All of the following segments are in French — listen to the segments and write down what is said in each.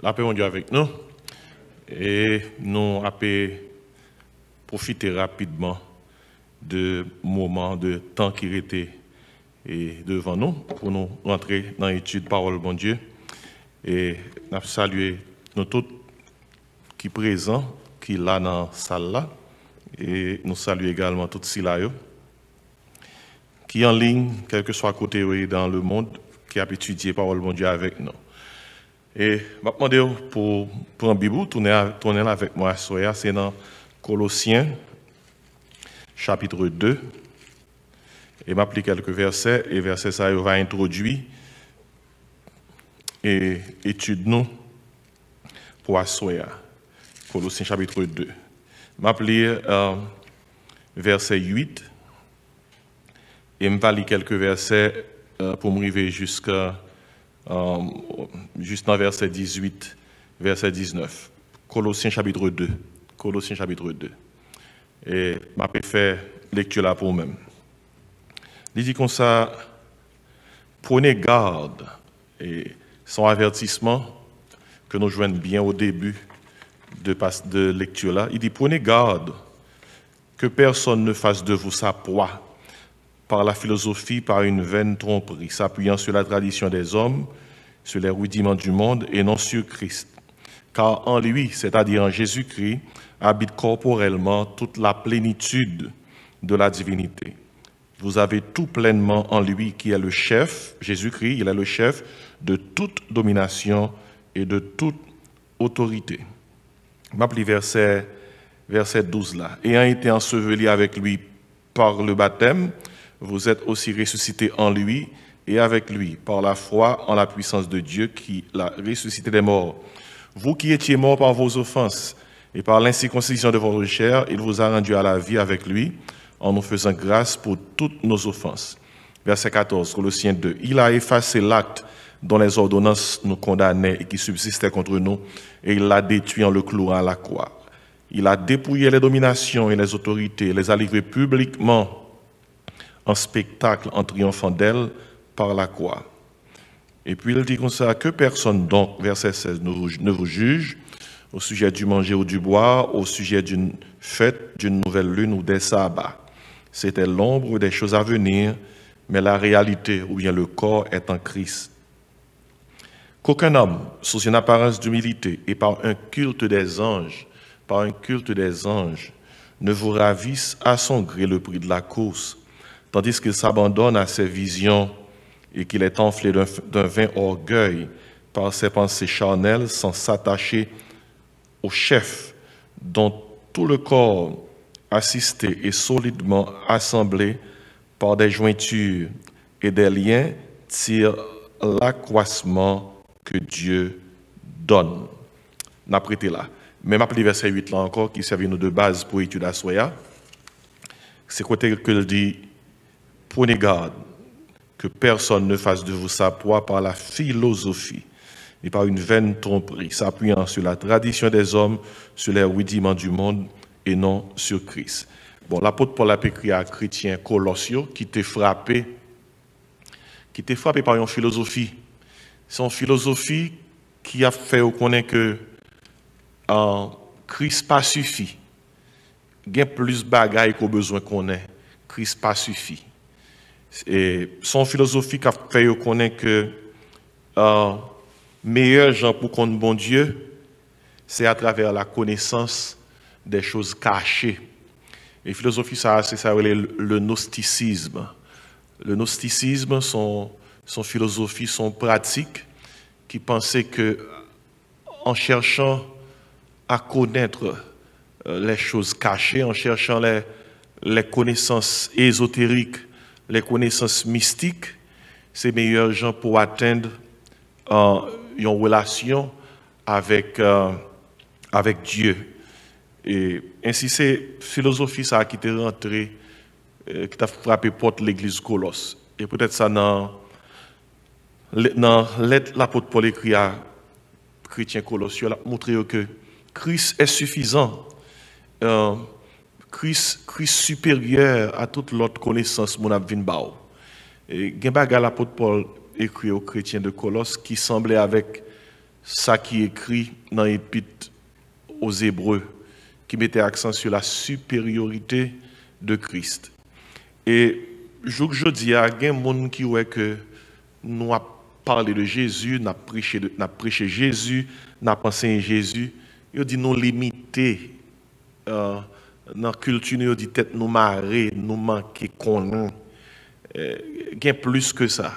La paix, mon Dieu, avec nous. Et nous avons profité rapidement de moments de temps qui étaient devant nous pour nous rentrer dans l'étude parole, mon Dieu. Et nous avons salué nous tous qui sont présents, qui sont là dans la salle là. Et nous saluons également tous ceux là qui sont en ligne, quel que soit à côté dans le monde, qui a étudié parole, mon Dieu, avec nous. Et je vais demander pour prendre Bible, tourner là avec moi, c'est dans Colossiens, chapitre 2. Et m'applique quelques versets, et versets ça va introduire et étude nous pour assoyer. Colossiens, chapitre 2. M'applique verset 8, et je vais lire quelques versets pour m'arriver jusqu'à juste dans verset 18, verset 19. Colossiens chapitre 2. Colossiens chapitre 2. Et je vais faire lecture là pour moi-même. Il dit comme ça, prenez garde, et son avertissement que nous joignons bien au début de lecture là, il dit prenez garde que personne ne fasse de vous sa proie par la philosophie, par une vaine tromperie, s'appuyant sur la tradition des hommes, sur les rudiments du monde et non sur Christ. Car en lui, c'est-à-dire en Jésus-Christ, habite corporellement toute la plénitude de la divinité. Vous avez tout pleinement en lui qui est le chef, Jésus-Christ, il est le chef de toute domination et de toute autorité. Je m'appelle verset 12 là. Ayant été enseveli avec lui par le baptême, vous êtes aussi ressuscités en lui et avec lui, par la foi en la puissance de Dieu qui l'a ressuscité des morts. Vous qui étiez morts par vos offenses et par l'incirconcision de votre chair, il vous a rendu à la vie avec lui, en nous faisant grâce pour toutes nos offenses. Verset 14, Colossiens 2. Il a effacé l'acte dont les ordonnances nous condamnaient et qui subsistait contre nous, et il l'a détruit en le clouant à la croix. Il a dépouillé les dominations et les autorités, les a livrées publiquement en spectacle en triomphant d'elle par la croix. Et puis il dit comme ça, que personne donc, verset 16, ne vous juge au sujet du manger ou du boire, au sujet d'une fête, d'une nouvelle lune ou des sabbats. C'était l'ombre des choses à venir, mais la réalité, ou bien le corps, est en Christ. Qu'aucun homme, sous une apparence d'humilité et par un culte des anges, ne vous ravisse à son gré le prix de la course, tandis qu'il s'abandonne à ses visions et qu'il est enflé d'un vain orgueil par ses pensées charnelles sans s'attacher au chef dont tout le corps assisté et solidement assemblé par des jointures et des liens tire l'accroissement que Dieu donne. N'a prêté là. Même après le verset 8 là encore, qui servait nous de base pour étudier à Soya, c'est côté que il dit prenez garde que personne ne fasse de vous sa proie par la philosophie et par une vaine tromperie, s'appuyant sur la tradition des hommes, sur les rudiments du monde et non sur Christ. Bon, l'apôtre Paul a écrit à chrétien Colossiens qui t'est frappé par une philosophie. C'est une philosophie qui a fait connaître que Christ pas suffit. Il y a plus de bagailles qu'au besoin qu'on ait. Christ pas suffit. Et son philosophie qui a fait connaître que meilleur gens pour connaître bon Dieu, c'est à travers la connaissance des choses cachées. Et philosophie, c'est ça le gnosticisme. Le gnosticisme, son philosophie, son pratique, qui pensait que en cherchant à connaître les choses cachées, en cherchant les connaissances ésotériques, les connaissances mystiques, c'est meilleurs gens pour atteindre une relation avec Dieu. Et ainsi, c'est philosophie ça qui t'est rentré, qui t'a frappé porte l'église Colosse. Et peut-être ça dans l'apôtre Paul écrit à chrétien Colossiens, il a montré que Christ est suffisant. Christ supérieur à toute l'autre connaissance mon avin bao. Et l'apôtre Paul écrit aux chrétiens de Colosse qui semblait avec ça qui est écrit dans l'Épître aux Hébreux, qui mettait accent sur la supériorité de Christ. Et je dis, il y a des gens qui voient que nous avons parlé de Jésus, nous avons prêché Jésus, nous avons enseigné Jésus. Ils disent nous limiter dans la culture, ils disent peut-être nous marrer, nous manquer qu'on il y a plus que ça.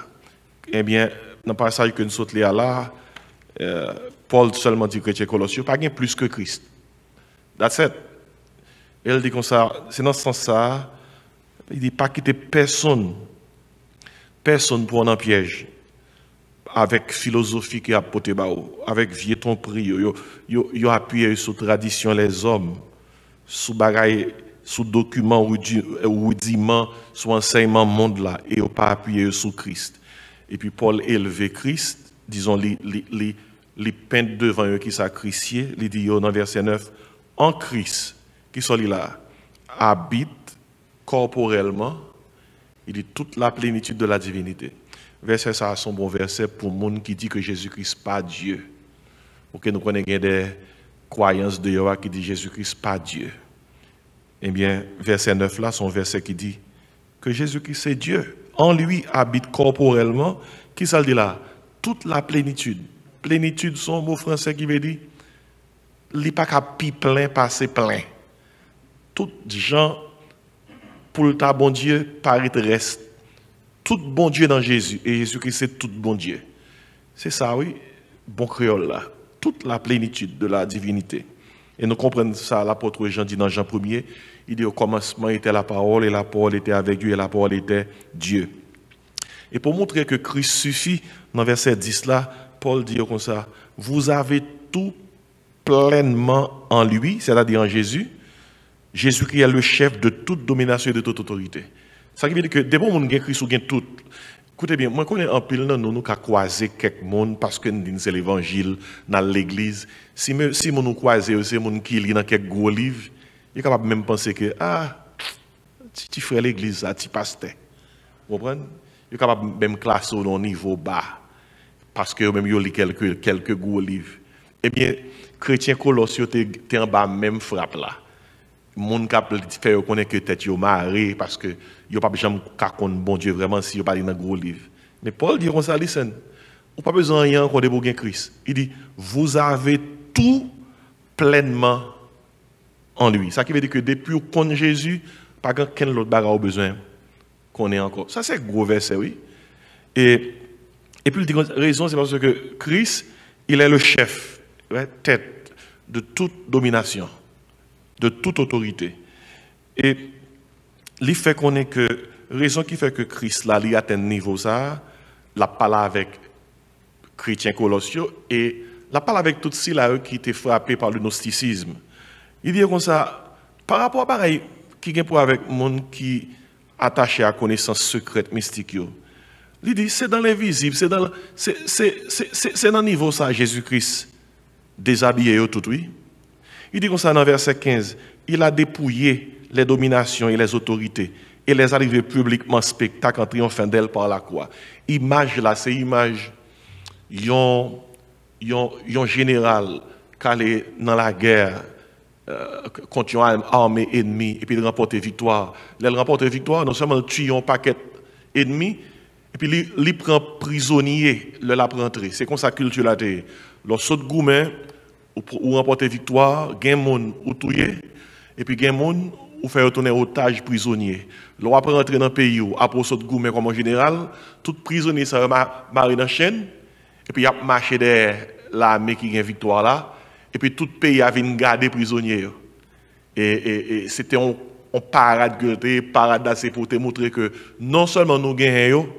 Eh bien, dans le passage que nous sommes là, Paul seulement dit chrétien Colossiens, pas bien plus que Christ. That's it. Il dit comme ça, c'est dans ce sens-là, il dit pas quitter personne pour un piège avec philosophie qui a porté bao, avec vieux ton prix, yo appuyé sur tradition les hommes, sous bagaille, sous document ou rudiment, sous enseignement monde là, et yo pas appuyé sur Christ. Et puis Paul élevé Christ, disons les peintres devant eux qui sacrifiaient, il dit dans verset 9, en Christ, qui sont là, habite corporellement, il dit toute la plénitude de la divinité. Verset ça, c'est un bon verset pour le monde qui dit que Jésus-Christ pas Dieu. Ok, nous connaissons des croyances de Yoa qui dit Jésus-Christ pas Dieu. Eh bien, verset 9 là, c'est un verset qui dit que Jésus-Christ c'est Dieu. En lui habite corporellement, qui ça dit là? Toute la plénitude. Plénitude, c'est un mot français qui veut dire, il n'est pas qu'à pi plein, passer plein. Tout gens, pour le bon Dieu, paraît reste. Tout bon Dieu dans Jésus. Et Jésus-Christ, c'est tout bon Dieu. C'est ça, oui, bon créole là. Toute la plénitude de la divinité. Et nous comprenons ça, l'apôtre Jean dit dans Jean 1er, il dit au commencement était la parole, et la parole était avec Dieu, et la parole était Dieu. Et pour montrer que Christ suffit, dans verset 10 là, Paul dit comme ça, vous avez tout pleinement en lui, c'est-à-dire en Jésus. Jésus qui est le chef de toute domination et de toute autorité. Ça veut dire que des bons gens qui Christ ou tout. Écoutez bien, moi je connais un pile nous avons croisé quelques monde parce que nous c'est l'évangile dans l'église. Si nous croisons c'est monde qui lit dans quelques gros livres, il est capable même penser que tu frère l'église ça, tu pasteur. Vous comprenez? Il est capable même classer au niveau bas parce que même il lit quelques gros livres. Eh bien, chrétien Colossiens t'es en bas même frappe là. Moun k'ap fait connaître que tête yo maré parce que yo pas jamais connaître bon Dieu vraiment si yo pas dans gros livre. Mais Paul dit comme ça, listen, ou pas besoin rien encore de pour Christ. Il dit vous avez tout pleinement en lui. Ça qui veut dire que depuis qu'on Jésus, pas qu'un autre bagarre au besoin qu'on ait encore. Ça c'est gros verset oui. Et puis il dit raison c'est parce que Christ, il est le chef, tête de toute domination, de toute autorité. Et il fait qu'on est que raison qui fait que Christ là, il atteint niveau ça, la parle avec chrétien Colossiens et la parle avec tous ceux là qui étaient frappés par le gnosticisme. Il dit comme ça, par rapport à pareil, qui vient pour avec monde qui attaché à connaissance secrète mystique. Il dit c'est dans l'invisible, c'est dans le niveau ça Jésus-Christ déshabillé tout oui. Il dit comme ça dans verset 15, il a dépouillé les dominations et les autorités et les arrivé publiquement spectacle en triomphant d'elle par la croix. Image là, c'est image yon général qui allait dans la guerre contre une armée ennemie et puis il remporte victoire. Il remporte victoire, non seulement il tue un paquet ennemi et puis il prend prisonnier le la rentrer. C'est comme ça culture là. Lorsque goumen ou remporter victoire, gain monde ou tuer et puis gain monde ou faire retourner otage prisonnier. L'on après rentrer dans le pays ou après saut goumen comme en général, tout prisonnier ça maré dans chaîne et puis il a marché derrière l'armée qui gagne victoire là et puis tout pays a vinn garder prisonnier. Et c'était un parade que parade d'assez pour te montrer que non seulement nous gagnons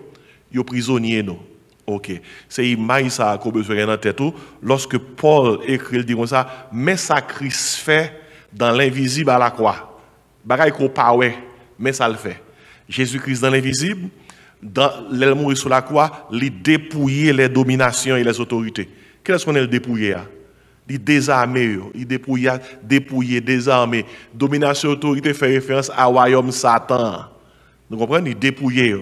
yo prisonniers nous. OK. C'est image ça qu'on besoin dans tête tout lorsque Paul écrit il dit comme ça mais ça Christ fait dans l'invisible à la croix. Bagaille qu'on pas ouais mais ça le fait. Jésus-Christ dans l'invisible dans l'elle mourir sur la croix, il dépouiller les dominations et les autorités. Qu'est-ce qu'on est le dépouiller? Il désarmer, il dépouiller, désarmer. Domination et autorité fait référence à royaume Satan. Vous comprenez? Il dépouiller.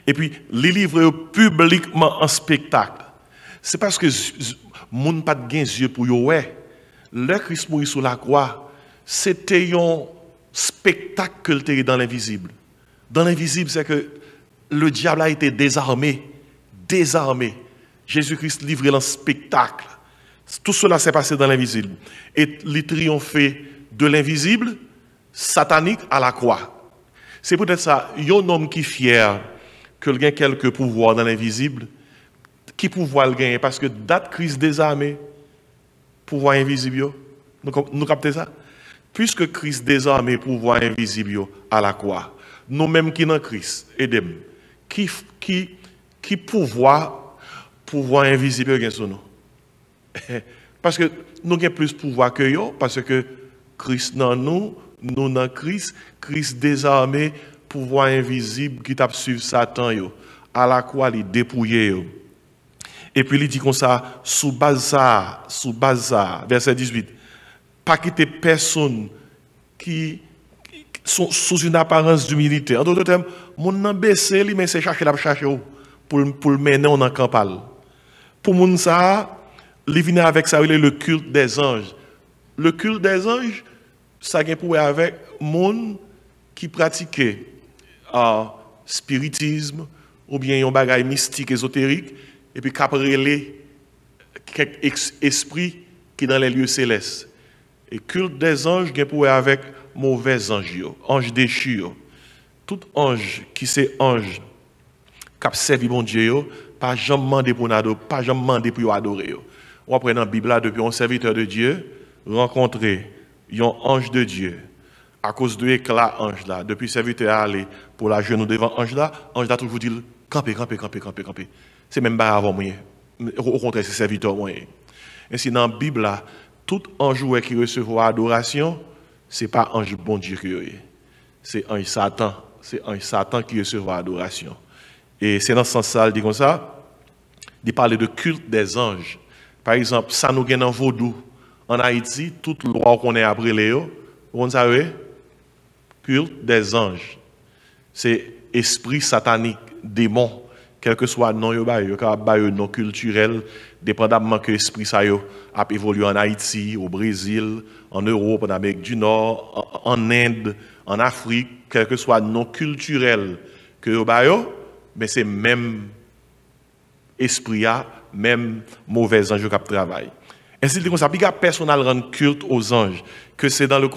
Et puis, les livrer publiquement en spectacle. C'est parce que moun pas de yeux pour yo ouais. Le Christ mourit sur la croix, c'était un spectacle que était dans l'invisible. Dans l'invisible, c'est que le diable a été désarmé. Désarmé. Jésus-Christ livré dans le spectacle. Tout cela s'est passé dans l'invisible. Et il triomphé de l'invisible, satanique à la croix. C'est peut-être ça, il y a un homme qui est fier qu'il a quelques pouvoirs dans l'invisible. Qui pouvoir le gagner? Parce que date Christ désarmé, pouvoir invisible, nous captons ça? Puisque Christ désarmé, pouvoir invisible à la croix, nous-mêmes qui dans Christ, aidez-moi. Qui pouvoir invisible gagne sur nous? Parce que nous avons plus de pouvoir que eux, parce que Christ dans nous dans Christ, Christ désarmé, pouvoir invisible qui t'a suivi Satan yo. À la croix, il dépouillé yo. Et puis il dit comme ça, sous base ça, verset 18, pas quitter personne qui sont sous une apparence d'humilité. En d'autres termes, mon nan baissé, mais c'est chercher pour le mener en campagne. Pour mon ça, il vient avec ça, le culte des anges. Le culte des anges, ça vient pour avec monde qui pratiquait spiritisme ou bien un bagage mystique ésotérique et puis qu'après quelques esprits qui dans les lieux célestes. Et culte des anges vient pour avec mauvais anges, anges déchus. Tout ange qui c'est ange qui a servi mon Dieu, pas jamais demandé pour adorer, pas jamais demandé pour adorer. On apprend dans la Bible depuis un serviteur de Dieu rencontrer un ange de Dieu à cause de l'éclat ange là. Depuis serviteur aller pour la genou devant ange là toujours dit camper. C'est même pas avant moi. Au contraire, c'est serviteur moi. Ainsi dans la Bible là, tout ange qui recevra adoration, c'est pas ange bon Dieu que c'est ange Satan, c'est ange Satan qui recevra adoration. Et c'est dans ce sens-là, il dit comme ça, il parle de culte des anges. Par exemple, ça nous gagne en vaudou. En Haïti, toute loi qu'on est après Léo, vous savez, culte des anges. C'est esprit satanique, démon, quel que soit non non culturel, dépendamment que l'esprit ça a évolué en Haïti, au Brésil, en Europe, en Amérique du Nord, en Inde, en Afrique, quel que soit non culturel que mais c'est même esprit, même mauvais ange qui travaille. Ainsi, il dit comme ça, il y a personne à rendre culte aux anges, que c'est dans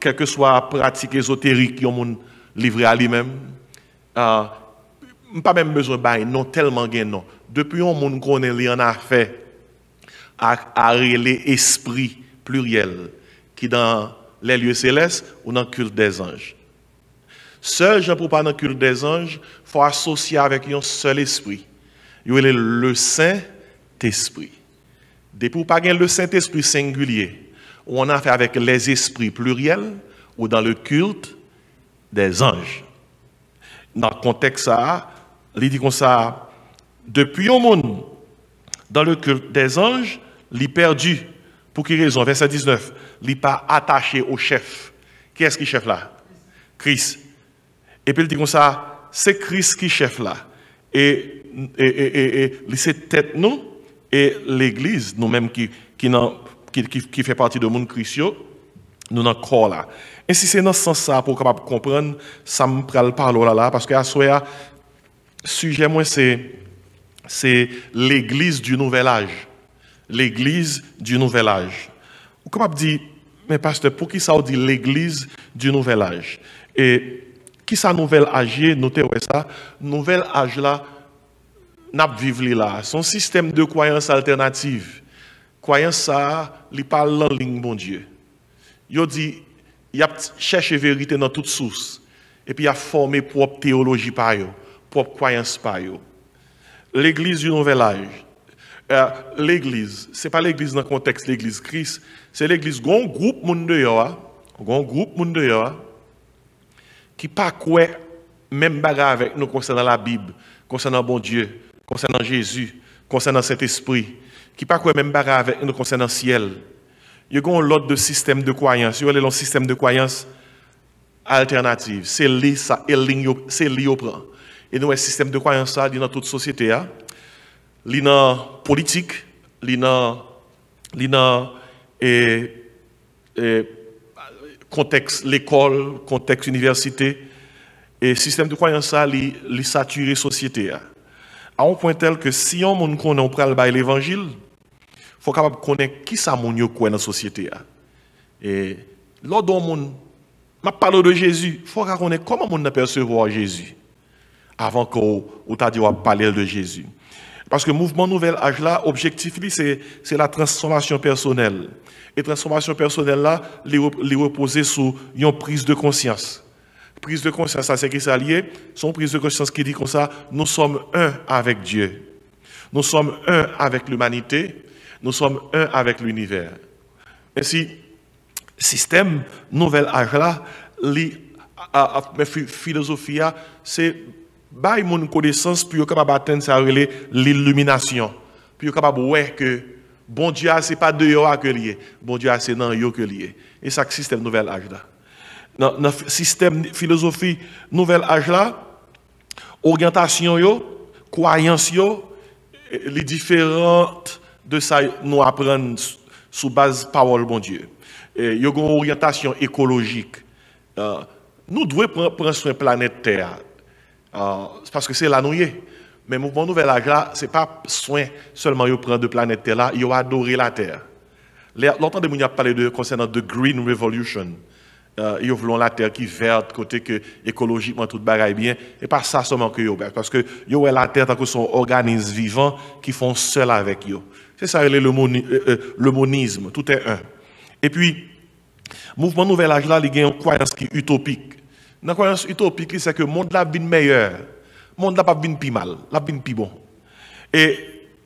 quelle que soit pratique ésotérique qui ont livré à lui-même. Pas même besoin de non tellement gain non. Depuis on monde connaît li en affaire à les esprits pluriel qui dans les lieux célestes ou dans le culte des anges. Seul Jean pour pas dans le culte des anges, faut associer avec un seul esprit. Il est le Saint-Esprit. Depuis pas le Saint-Esprit singulier, on a fait avec les esprits pluriels ou dans le culte des anges. Dans le contexte ça, il dit comme ça, depuis un monde, dans le culte des anges, il est perdu. Pour quelle raison? Verset 19, il n'est pas attaché au chef. Qui est-ce qui est chef là? Christ. Et puis il dit comme ça, c'est Christ qui est chef là. Et c'est tête nous et l'Église, nous-mêmes qui fait partie de monde Christ, nous dans le corps là. Et si c'est dans ce sens-là, pour capable comprendre, ça me parle là, parce que à ce sujet, moi, c'est l'Église du Nouvel Âge. L'Église du Nouvel Âge. Vous capable dire, mais pasteur, pour qui ça on dit l'Église du Nouvel Âge? Et qui ça Nouvel Âge? Notez ça. Nouvel Âge là, n'a vivre là. Son système de croyance alternative. Croyance ça, il parle en ligne, bon Dieu. Il dit, il a cherché vérité dans toute source. Et puis il a formé propre théologie par eux, propre croyance par eux. L'église du Nouvel Âge. L'église, ce n'est pas l'église dans le contexte de l'église Christ, c'est l'église, un groupe qui pas quoi même bagarre avec nous concernant la Bible, concernant bon Dieu, concernant Jésus, concernant Saint-Esprit, qui pas quoi même bagarre avec nous concernant le ciel. Il y a un lot de système de croyance. Il y a un système de croyance alternative. C'est lui au prend. Et nous, un système de croyance ça dans toute société. li nan politique, li nan contexte l'école, contexte université, et système de croyance ça, li saturé société. À un point tel que si on moun connaît on pral bay l'évangile, faut capable connaître qui ça moun yo dans la société. Et l'autre moun m'a parlé de Jésus, faut connaître comment moun percevoir Jésus avant qu'on t'a dit on parler de Jésus. Parce que le mouvement Nouvel Âge là, objectif c'est la transformation personnelle. Et transformation personnelle là, les reposer sur une prise de conscience. Prise de conscience, ça c'est qui ça lié? Son prise de conscience qui dit comme ça, nous sommes un avec Dieu. Nous sommes un avec l'humanité. Nous sommes un avec l'univers. Ainsi, système Nouvel Âge là, philosophie, c'est bail mon connaissance pour capable atteindre ça l'illumination. Pour capable ouais que bon Dieu c'est pas de yo que lié. Bon Dieu c'est dans yo que lié. Et ça système Nouvel Âge là. Dans le système philosophie Nouvel Âge là, orientation yo, croyance yo, les différentes de ça nous apprendre sous base parole bon Dieu. Il y a une orientation écologique. Nous devons prendre soin de la planète Terre. Parce que c'est là nous y est. Mais le mouvement Nouvel Âge là, ce n'est pas soin seulement de prendre de la planète Terre là, il faut adorer la Terre. Longtemps de nous a parlé de concernant the Green Revolution. Ils veulent la terre qui verte, côté que écologiquement tout bagaille bien, et pas ça seulement que yo, parce que yo la terre tant que son organisme vivant qui font seul avec yo. C'est ça le monisme, tout est un. Et puis mouvement Nouvel Âge là, il y a une croyance qui est utopique. Une croyance utopique, c'est que le monde là vient meilleur, le monde là pas vient plus mal, là vient plus bon. Et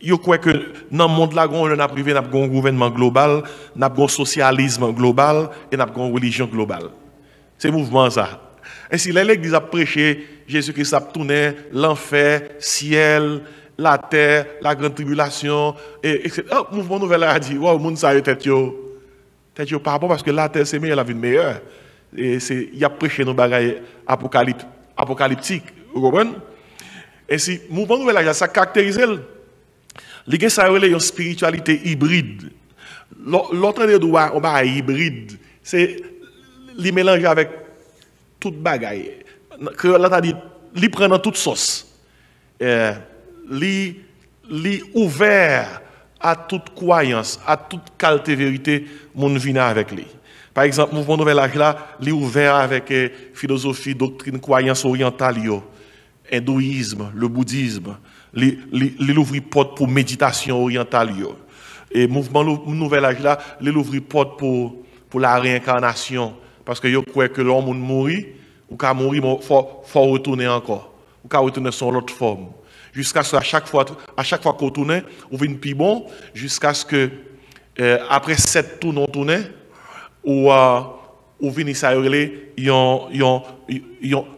yo croit que dans le monde là, on a privé, on a un gouvernement global, on a un socialisme global et on a une religion globale. C'est le mouvement ça. Et si l'Église a prêché, Jésus-Christ a tourné l'enfer, ciel, la terre, la grande tribulation, etc. Le mouvement Nouvel Âge a dit, wow, le monde ça tête yo pas bon parce que la terre c'est meilleur, la vie meilleure. Et il a prêché nos bagailles apocalyptiques. Vous comprenez? Et si le mouvement Nouvel Âge ça caractérise les gens ont une spiritualité hybride. L'autre de droit, on va hybride. C'est les mélanger avec toute bagaille. Là, t'as dit, les prennent dans toute sauce. Les ouvert à toute croyance, à toute qualité vérité, mon vient avec lui. Par exemple, le mouvement Nouvel Âge là, les ouvert avec philosophie, doctrine, croyance orientale, hindouisme, le bouddhisme. Il ouvre porte pour méditation orientale. Et le mouvement Nouvel Âge là, il ouvre porte pour la réincarnation. Parce que yo croit que l'homme mourit, ou qu'à mourir, il faut retourner encore. Ou qu'à retourner sur l'autre forme. Jusqu'à ce qu'à chaque fois qu'on retourne, on vient plus bon, jusqu'à ce que, après 7 tours non tournés, ou vient ça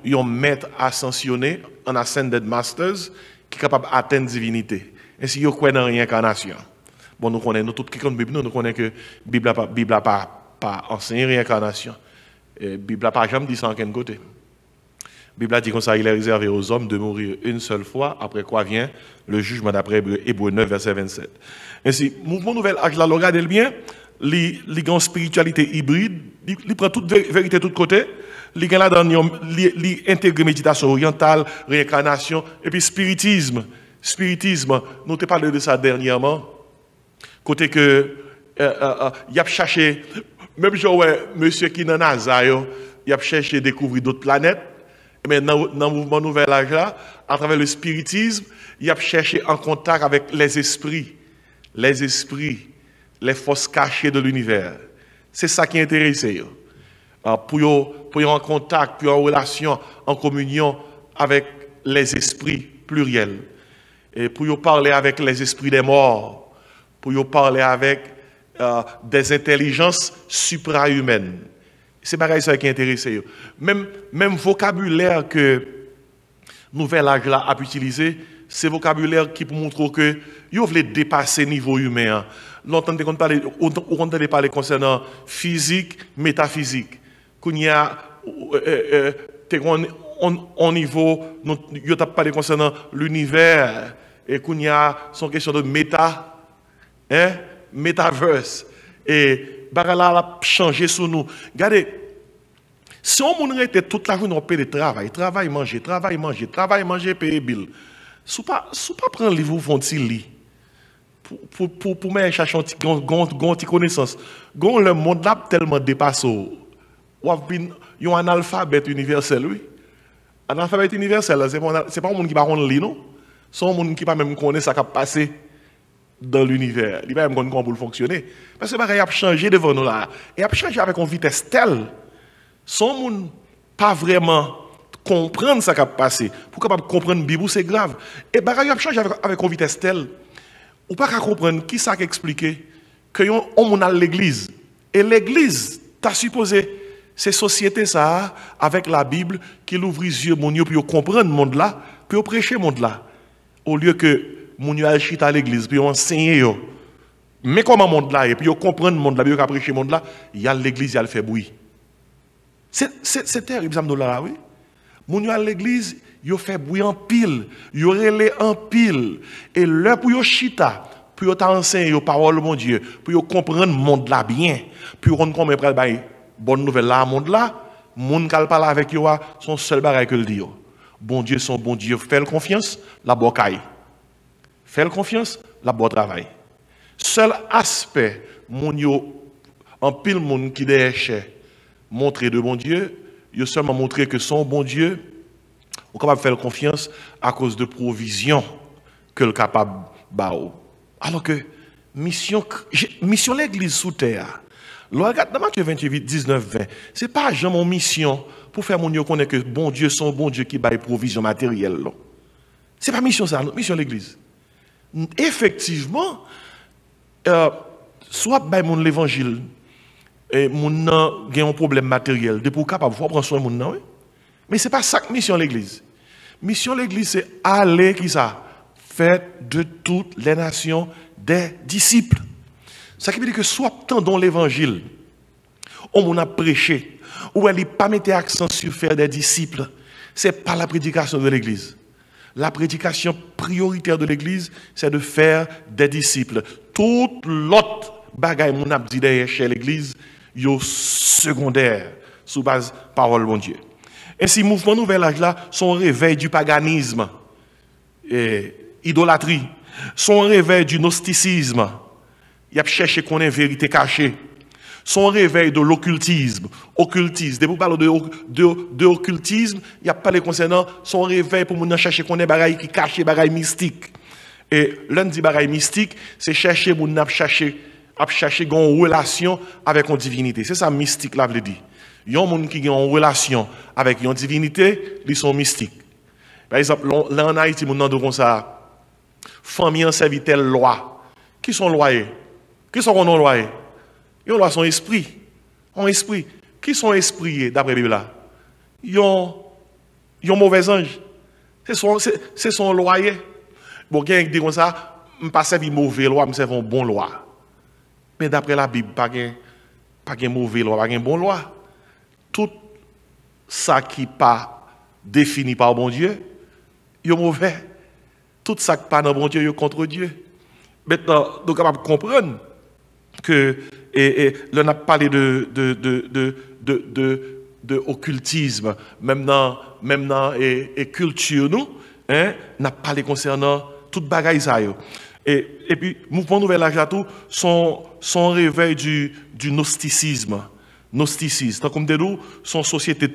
yon maître ascensionné en Ascended Masters, qui est capable d'atteindre la divinité. Et si vous croyez dans la réincarnation, bon, nous connaissons, nous tous qui connaissons la Bible, nous connaissons que la Bible n'a pas enseigné réincarnation. La Bible n'a pas jamais dit ça en quel côté. La Bible a dit comme ça, il est réservé aux hommes de mourir une seule fois, après quoi vient le jugement d'après Hébreux 9, verset 27. Ainsi, mouvement Nouvel Âge, là, regardez bien, les grandes spiritualité hybride, il prend toute vérité de tous côtés. Les gens là-dedans, ils intègrent méditation orientale, réincarnation, et puis spiritisme. Spiritisme, nous avons parlé de ça dernièrement. Côté que, il a cherché, même genre, monsieur qui est dans NASA, il a cherché à découvrir d'autres planètes. Mais dans le mouvement Nouvel Âge là, à travers le spiritisme, il a cherché en contact avec les esprits, les forces cachées de l'univers. C'est ça qui intéresse. Pour en contact, pour en relation, en communion avec les esprits pluriels. Et pour parler avec les esprits des morts, pour parler avec des intelligences suprahumaines. C'est ça qui intéresse. Même vocabulaire que Nouvel Âge là a utilisé, c'est vocabulaire qui pour montrer que vous voulez dépasser le niveau humain. Longtemps on parler concernant physique, métaphysique. Qu'on y a au niveau, vous avez parlé concernant l'univers et qu'on y a son question de metaverse. Et bagala a changé sur nous. Regardez, si on était toute la journée on paye le travail, manger, payer bill. Si pas prendre livre font lit pour me chercher une petite connaissance. Le monde là tellement dépassé. Ou un analphabète universel, oui. Un alphabet universel, c'est pas un monde qui va lire, non? C'est un monde qui va même connaître ce qui a passé dans l'univers. Il va même connaître comment fonctionner. Parce que il a changé devant nous là. Et il a changé avec une vitesse telle. Son monde pas vraiment comprendre ce qui a passé. Pour capable comprendre la Bible, c'est grave. Et il a changé avec une vitesse telle. Ou pas comprendre qui ça qui expliqué que on a l'église. Et l'église, t'as supposé c'est société ça avec la Bible qui l'ouvre les yeux mon pour comprendre le monde là, pour prêcher le monde là. Au lieu que mon yo chita à l'église puis enseigner yo. Mais comment le monde là et puis comprendre le monde là, puis prêcher le monde là, il y a l'église, il y a le fait bruit. C'est terrible ça me là oui. Mon yo à l'église, yo fait bruit en pile, yo relé en pile et l'heure pour yo chita pour yo t'enseigner yo parole mon Dieu, pour yo comprendre le monde là bien, puis on comment pral bail bonne nouvelle là, monde là, monde qui parle avec yo, son seul bagage que le dit. Bon Dieu, son bon Dieu, fais confiance, la bonne caille. Fais confiance, la bonne travail. Seul aspect, mon yo, en pile monde qui déchire, montrer de bon Dieu, il seulement montrer que son bon Dieu, on est capable de faire confiance à cause de provision que le capable bao. Alors que mission l'église sous terre. Regarde dans Matthieu 28, 19, 20. Ce n'est pas jamais mon mission pour faire mon Dieu connaître que bon Dieu, son bon Dieu qui baille provision matérielle. Ce n'est pas mission ça, mission l'église. Effectivement, soit baille mon l'évangile, et mon a un problème matériel, de pour capable de prendre soin de mon oui. Mais ce n'est pas ça que mission l'église. Mission l'église, c'est aller qui ça? Faire de toutes les nations des disciples. Ça qui veut dire que soit dans l'évangile, on a prêché, ou elle n'est pas mettre accent sur faire des disciples, ce n'est pas la prédication de l'église. La prédication prioritaire de l'église, c'est de faire des disciples. Toute l'autre bagaille mon a dit derrière chez l'église, yo secondaire, sous base parole de Dieu. Ainsi, mouvement nouvel âge là, son réveil du paganisme, et idolâtrie, son réveil du gnosticisme. Il a cherché qu'on ait vérité cachée. Son réveil de l'occultisme. Occultisme. Depuis parler de occultisme, il a parlé concernant son réveil pour nous chercher qu'on ait bagaille qui caché, bagaille mystique. Et l'un dit bagaille mystique, c'est chercher pour nous chercher une relation avec une divinité. C'est ça mystique là, veut dire. Il y a des gens qui ont une relation avec une divinité, ils sont mystiques. Par exemple, là en Haïti, nous avons comme ça, famille en servi telle loi. Qui sont loyers? Qui sont nos lois? Ils ont son esprit. Un esprit. Qui sont esprits d'après la Bible là? Ils ont mauvais ange. C'est son loyer. Bon, quelqu'un dit comme ça, je ne pas servir mauvais loi, je serve une bonne loi. Mais d'après la Bible, pas de mauvais loi, pas de bonne loi. Tout ça qui n'est pas défini par bon Dieu, il est mauvais. Tout ça qui n'est pas dans bon Dieu, il est contre Dieu. Maintenant, nous sommes capables de comprendre que, là, on a parlé de occultisme, même dans et culture, nous, hein, on a parlé concernant toute bagaille ça. Et puis, mouvement nouvel âge à tout, son réveil du gnosticisme. Gnosticisme, comme des nous, son société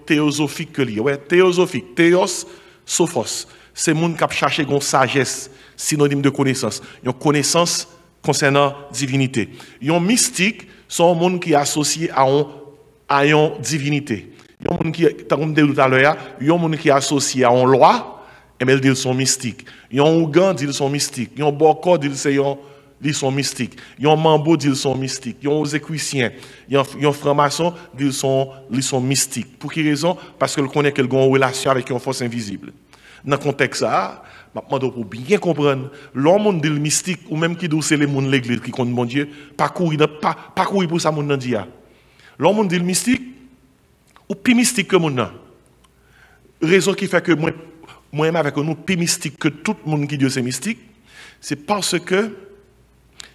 théosophique que lié. Ouais, théosophique, théos, sophos. C'est le monde qui a cherché une sagesse, synonyme de connaissance. Une connaissance concernant divinité. Un mystique, c'est un monde qui est associé à une divinité. Un monde qui, comme je tout à l'heure, un monde qui est associé à une loi, et bien ils sont mystiques. Un Ougan dit ils sont mystiques. Un Boko dit ils sont mystiques. Un Mambo dit ils sont mystiques. Un Oséquicien, un franc-maçon dit ils sont mystiques. Pour quelle raison? Parce qu'ils connaissent qu'ils ont une relation avec une force invisible. Dans le contexte ça, pour bien comprendre, l'homme dit le mystique, ou même qui dit c'est les gens de l'église qui comptent mon Dieu, pas courir pour ça, mon dit. L'homme dit le mystique, ou plus mystique que mon. Raison qui fait que moi, moi-même avec nous, plus mystique que tout le monde qui dit c'est mystique, c'est parce que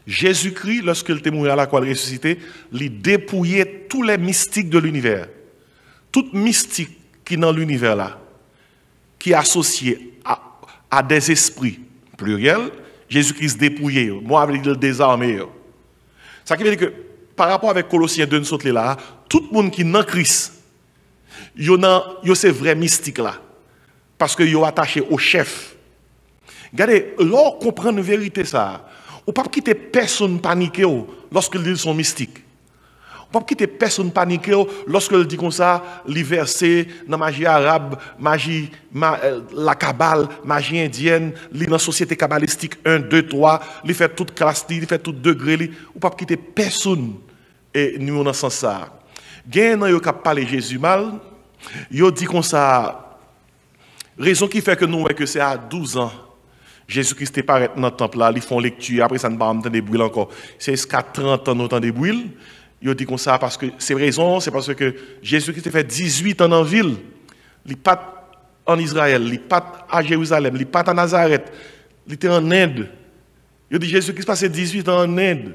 Jésus-Christ, lorsqu'il était mort à la croix ressuscité, il dépouillait tous les mystiques de l'univers. Toute mystique qui est dans l'univers là, qui est associée à des esprits pluriels, Jésus-Christ dépouillé, moi avec le désarmé. Ça qui veut dire que par rapport avec Colossiens 2, nous là, tout le monde qui est dans Christ, c'est vrai mystique là. Parce que yo attaché au chef. Regardez, l'on comprend une vérité ça. On ne peut pas quitter personne paniquer lorsqu'ils sont mystiques. On ne peut pas quitter personne paniquer lorsqu'ils disent comme ça, les versets dans la magie arabe, la kabbale, magie indienne, dans la société kabbalistique 1, 2, 3, ils fait toute classe, ils fait tout degré. On ne peut pas quitter personne et nous dans ce sens ça. Il y a un qui parle Jésus mal, il dit comme ça, raison qui fait que nous voyons que c'est à 12 ans. Jésus-Christ est paraît dans le temple là, ils font lecture, après ça ne va pas entendre des bruits encore. C'est jusqu'à 30 ans nous entendons des bruits. Il dit comme ça parce que c'est raison, c'est parce que Jésus-Christ a fait 18 ans en ville. Il n'est pas en Israël, il n'est pas à Jérusalem, il n'est pas à Nazareth, il était en Inde. Il dit Jésus-Christ passé 18 ans en Inde.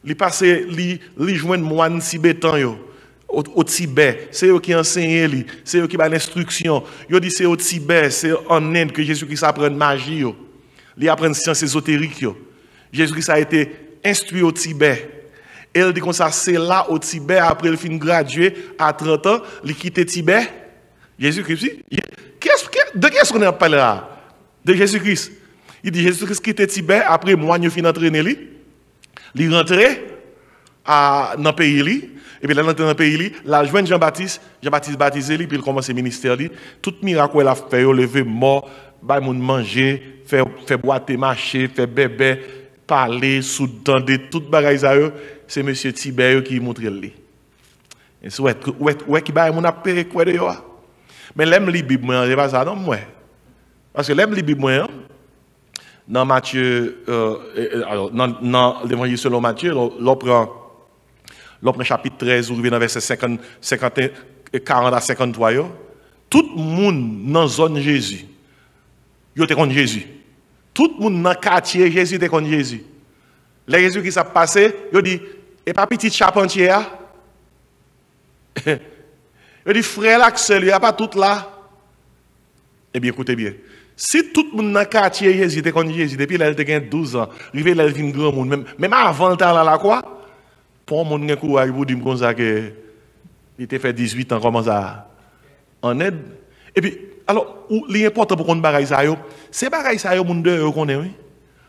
Il passé, il joint moine tibétain au Tibet, c'est eux qui enseignent, c'est eux qui donnent l'instruction. Il dit c'est au Tibet, c'est en Inde que Jésus-Christ apprend magie. Il apprend sciences ésotériques. Jésus-Christ a été instruit au Tibet. Et il dit comme ça, c'est là au Tibet, après il finit gradué à 30 ans, il quitte Tibet. Jésus-Christ, de qui est-ce qu'on a parlé là? De Jésus-Christ. Il dit Jésus-Christ quitte Tibet, après moi, il finit entraîner, il rentre dans le pays, et puis là, dans le pays, là, il joint Jean-Baptiste baptisé, puis il commence le ministère. Tout miracle qu'il a fait, il lever mort, il manger, faire boiter, marcher, faire bébé, parler, sous-tendre, tout bagaille ça, c'est M. Tibet qui montre lui. Et c'est ouais qui va mon appel quoi de yo. Mais l'aime li Bible moi, c'est pas ça non moi. Parce que l'aime li Bible moi dans Matthieu alors dans l'évangile selon Matthieu, l'on prend chapitre 13 ou dans verset 50 40 à 53 yo, tout le monde dans zone Jésus. Yo te contre Jésus. Tout le monde dans le quartier, Jésus était contre Jésus. Les Jésus qui s'est passé, il dit, et pas petit charpentier. Il dit, frère là, il n'y a pas tout là. Eh bien, écoutez bien. Si tout le monde dans le quartier, Jésus était contre Jésus, depuis là, il a 12 ans, il est un grand monde, même avant le temps là, la quoi, pour un monde qui a courage, il dit comme ça que il était fait 18 ans, comment ça, en aide. Et puis, alors, l'important pour qu'on bagaille ça, c'est bagaille ça, monde de connaît, oui.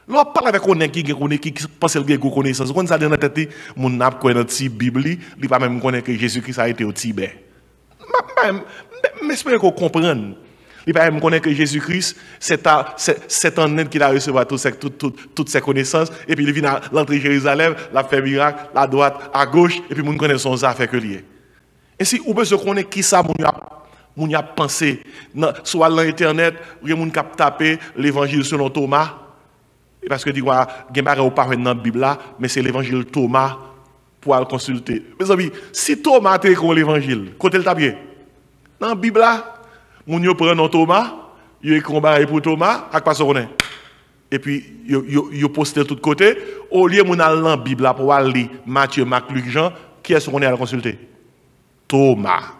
Là, on parle avec quelqu'un qui pense qu'il a une connaissance. Quand ça dans la tête, mon n'a pas notre Bible, il pas même connaître que Jésus-Christ a été au Tibet. Mais j'espère qu'on comprenne. Il pas même connaître que Jésus-Christ, c'est en aide qu'il a reçu toutes ses connaissances. Et puis il vient à l'entrée de Jérusalem, la fait miracle, à droite, à gauche, et puis mon connaît son affaire que lié. Et si on peut se connaître qui ça, mon a pensé, soit dans Internet, ou mon cap taper l'évangile selon Thomas. Parce que, il y a des choses pas dans la Bible, mais c'est l'évangile Thomas pour le consulter. Mes amis, si Thomas a écrit l'évangile, côté le tabier, dans la Bible, on prend Thomas, il écrit un baril pour Thomas, à quoi ça connaît. Et puis, il poste de tous côtés. Au lieu de dans la Bible pour aller Matthieu, Marc, Luc, Jean, qui est-ce qu'on est à consulter? Thomas.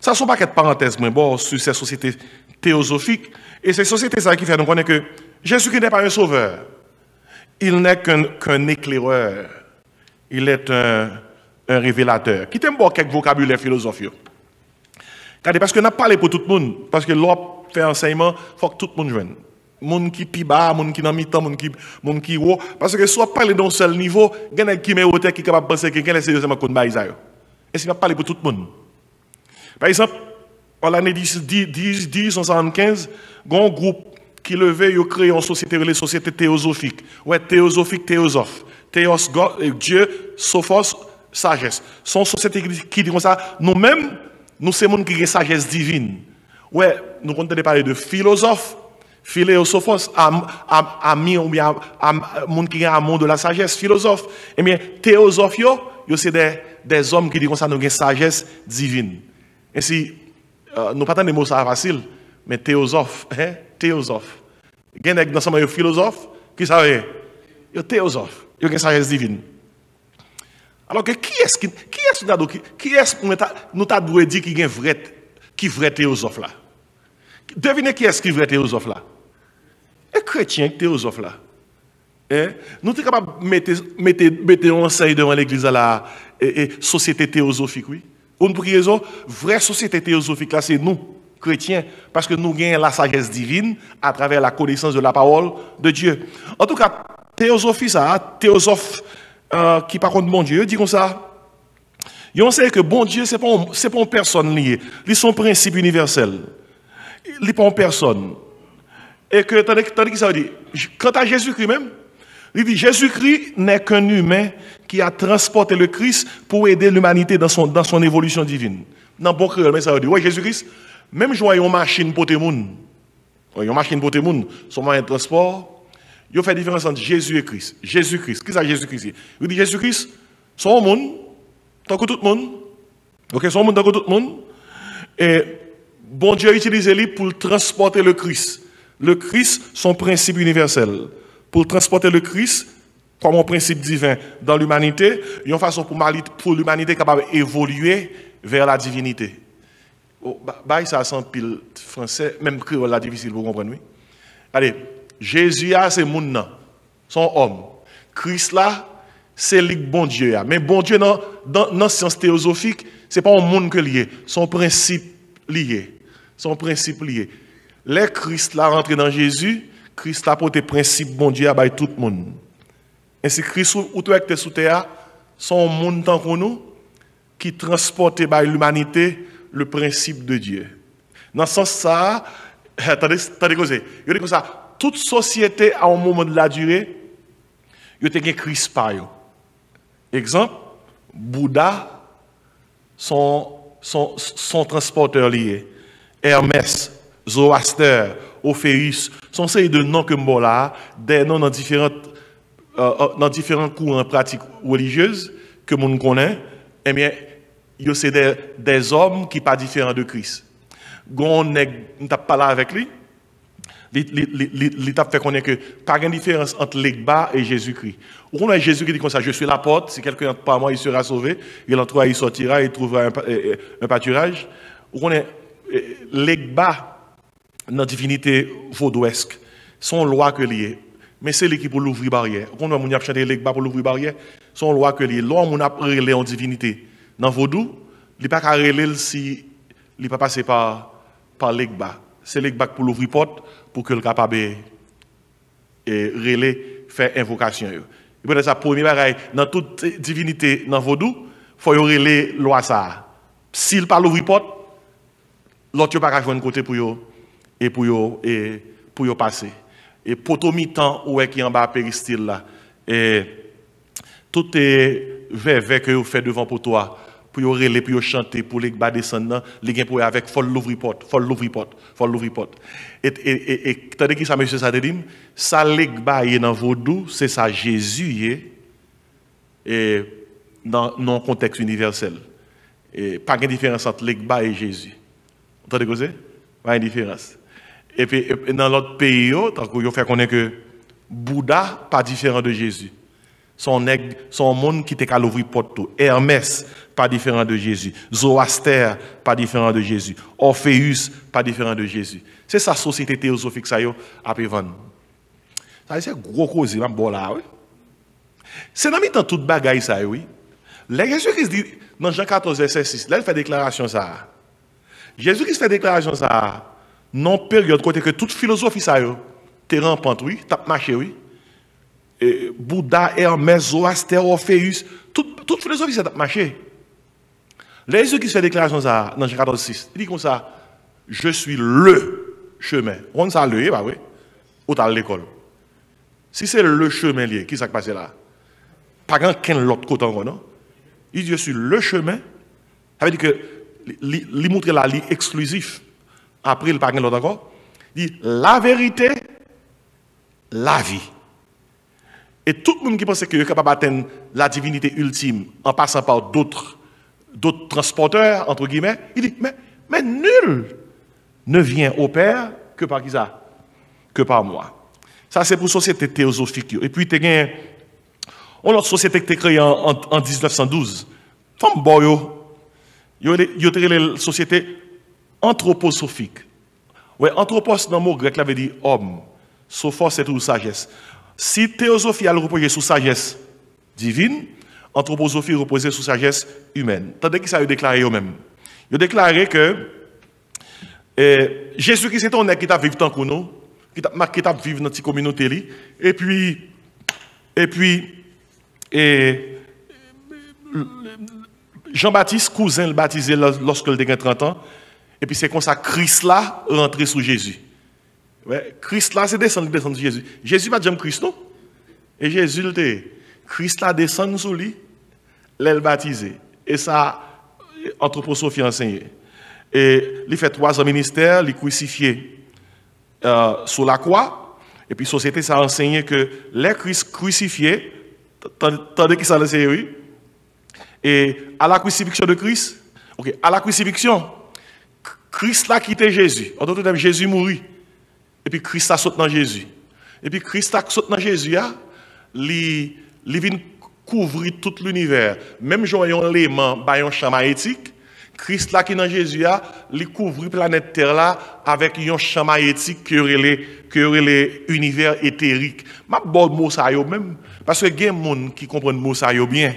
Ça ne sont pas quelques parenthèses, mais bon, sur ces sociétés théosophiques. Et ces sociétés qui font nous connaître que Jésus-Christ n'est pas un sauveur. Il n'est qu'un éclaireur. Il est un révélateur. Qui t'aime bon quelques vocabulaire philosophiques. Parce que n'a pas parlé pour tout le monde. Parce que l'on fait enseignement, il faut que tout le monde joigne. Monde qui pi bas, monde qui dans mi-temps, monde qui haut. Parce que soit parler d'un seul niveau, il y a qui met au tête qui est capable de penser que quelqu'un est sérieusement contre Baïsaïo. Et c'est pas parler pour tout le monde. Par exemple, en l'année 1975, il y a un groupe qui levait et créé une société, les sociétés théosophiques. Ouais, théosophique, théosophe. Théos, Dieu, sophos, sagesse. Son société qui dit comme ça, nous-mêmes, nous sommes qui ont sagesse divine. Ouais, nous comptons parler de philosophe, philosophos, ami ou bien monde qui a un monde de la sagesse, philosophe. Eh bien, théosophe, c'est des hommes qui disent comme ça, nous avons une sagesse divine. Et si nous ne pas des mots ça facile, Mais théosophe, hein? Théosophe. Il y a dans ce philosophe qui savent, il théosophe, il y a sagesse divine. Alors que qui est-ce nous t'a doué dire qu'il y a vrai théosophe là? Devinez qui est-ce qui est vrai théosophe là? Un chrétien théosophe là. Eh? Nous sommes capables de mettre un enseigne devant l'église à la société théosophique, oui. Pour quelle raison? Vraie société théosophique là, c'est nous, chrétiens, parce que nous gagnons la sagesse divine à travers la connaissance de la parole de Dieu. En tout cas, théosophie, ça, théosophe qui par contre bon Dieu, dit comme ça. On sait que bon Dieu, ce n'est pas une personne liée. Il sont principe universel. Il n'est pas une personne. Et que, tandis que ça veut dire, quant à Jésus-Christ même, il dit Jésus-Christ n'est qu'un humain qui a transporté le Christ pour aider l'humanité dans son évolution divine. Dans bon créole, mais ça veut dire, oui, Jésus-Christ, même si une machine pour tout le monde, une machine pour tout le monde, son moyen de transport, il fait différence entre Jésus et Christ. Jésus-Christ, qui c'est Jésus-Christ? Il dit Jésus-Christ, son monde, tant que tout le monde, ok, son monde tant que tout le monde, et bon Dieu a utilisé lui pour transporter le Christ. Le Christ, son principe universel. Pour transporter le Christ comme un principe divin dans l'humanité, il y a une façon pour l'humanité capable d'évoluer vers la divinité. Bah, ça sent pile français, même créole là difficile pour comprendre. Oui? Allez, Jésus c'est mon son homme. Christ là, c'est le bon Dieu. Mais bon Dieu dans la science théosophique, c'est pas un monde que lié, son principe lié. Son principe lié. Les Christ là rentré dans Jésus, Christ a porté principe bon Dieu à tout le monde. Ainsi Christ ou toi qui es sous terre, son monde tant que nous qui transporte l'humanité le principe de Dieu. Dans ce sens ça, attendez comme ça, toute société à un moment de la durée, il y a Christ par eux. Exemple, Bouddha, son transporteur lié, Hermès, Zoroaster, Ophéus, sont ces de noms que je là, des noms dans différents courants pratiques religieuses que nous connaissons, eh bien, c'est des hommes qui ne sont pas différents de Christ. Quand on n'a pas là avec lui, il t'a fait connaître que pas de différence entre l'Egba et Jésus-Christ. On a Jésus qui dit comme ça, je suis la porte, si quelqu'un entre par moi, il sera sauvé, il entrera, il sortira, il trouvera un pâturage. On a l'Egba, dans la divinité vaudouesque, son loi que lié. Mais c'est lui qui pour l'ouvrir barrière. Quand on a chanté l'Egba pour l'ouvrir barrière, son loi que lié. L'homme on a relé en divinité. Dans vaudou, il n'est pas qu'à relé si il n'est pas passé par l'Egba. C'est l'Egba pour l'ouvrir porte pour que le capable et relé faire invocation. Et puis ça premier bagaille dans toute divinité dans vaudou, faut y relé loi ça. S'il pas l'ouvrir porte, l'autre pas qu'à jouer un côté pour yo et pour yo passer. Et potomitan ou est qui en bas péristyle là et tout est vers que vous faites devant pour toi pour yo relé pour yo chanter pour les bas descendants les gain pour avec faut l'ouvrir porte et tandis que ça monsieur ça te dit ça les bas dans vaudou c'est ça Jésus et dans non contexte universel et pas de différence entre les bas et Jésus. Vous entendez quoi c'est? Pas de différence. Et puis dans l'autre pays, tant qu'on fait connaître que Bouddha pas différent de Jésus. Son monde qui était qu'à l'ouvrir porte tout. Hermès pas différent de Jésus. Zoroaster pas différent de Jésus. Orpheus pas différent de Jésus. C'est sa société théosophique ça yo après vendre. Ça c'est gros cause même bon là oui. C'est dans mi-temps toute bagaille ça oui. Les Jésus-Christ dit dans Jean 14 verset 6, là il fait déclaration ça. Jésus-Christ fait déclaration ça. Non période côté que toute philosophie ça yo t'es rampante oui, t'as marché oui. Et Bouddha, Hermès, Zoroaster, Orpheus, toute philosophie ça t'a marché. Les Jésus qui fait déclaration ça dans Jean 14:6, il dit comme ça, je suis le chemin. On ça le bah oui. Ou à l'école. Si c'est le chemin lié, qui s'est passé là? Pas qu'un l'autre côté encore non. Il dit je suis le chemin. Ça veut dire que il montre la ligne exclusif. Après, il parle l'autre encore. Il dit la vérité, la vie. Et tout le monde qui pense qu'il est capable d'atteindre la divinité ultime en passant par d'autres transporteurs, entre guillemets, il dit mais nul. ne vient au Père que par qui ça? Que par moi. Ça, c'est pour la société théosophique. Et puis, tu as une autre société qui a été créée en 1912. Femme boyo, il y a une société anthroposophique. Ouais, anthropos dans le mot grec, ça veut dire homme. Sophos, c'est tout sagesse. Si théosophie a reposé sur sagesse divine, anthroposophie repose sur sagesse humaine. Tandis que ça a déclaré eux-mêmes. Ils ont déclaré que Jésus-Christ est un homme qui t'a vécu tant que nous, qui t'a vécu dans notre communauté, et puis Jean-Baptiste, cousin, le baptisé lorsque il a 30 ans, et puis c'est comme ça Christ là rentré sous Jésus. Ouais, Christ là, c'est descendre de Jésus. Jésus pas jamais Christ, non? Et Jésus, Christ là descend sous lui, l'elle baptisé. Et ça, anthroposophie enseignée. Et il fait 3 ans ministère, il est crucifié sur la croix. Et puis la société, ça a enseigné que les Christ crucifiés, tandis qu'ils s'en enseigné, oui. Et à la crucifixion de Christ, ok, à la crucifixion, Christ l'a quitté Jésus. En d'autres termes, Jésus mourit. Et puis Christ a sauté dans Jésus. Et puis Christ a sauté dans Jésus, il vient couvrir tout l'univers. Même si on a un élément, un champ magnétique, Christ là qui est dans Jésus, il couvre la planète Terre là avec un champ magnétique qui aurait les univers éthériques. Je ne sais pas ça même, parce que il y a des gens qui comprennent le mot ça bien.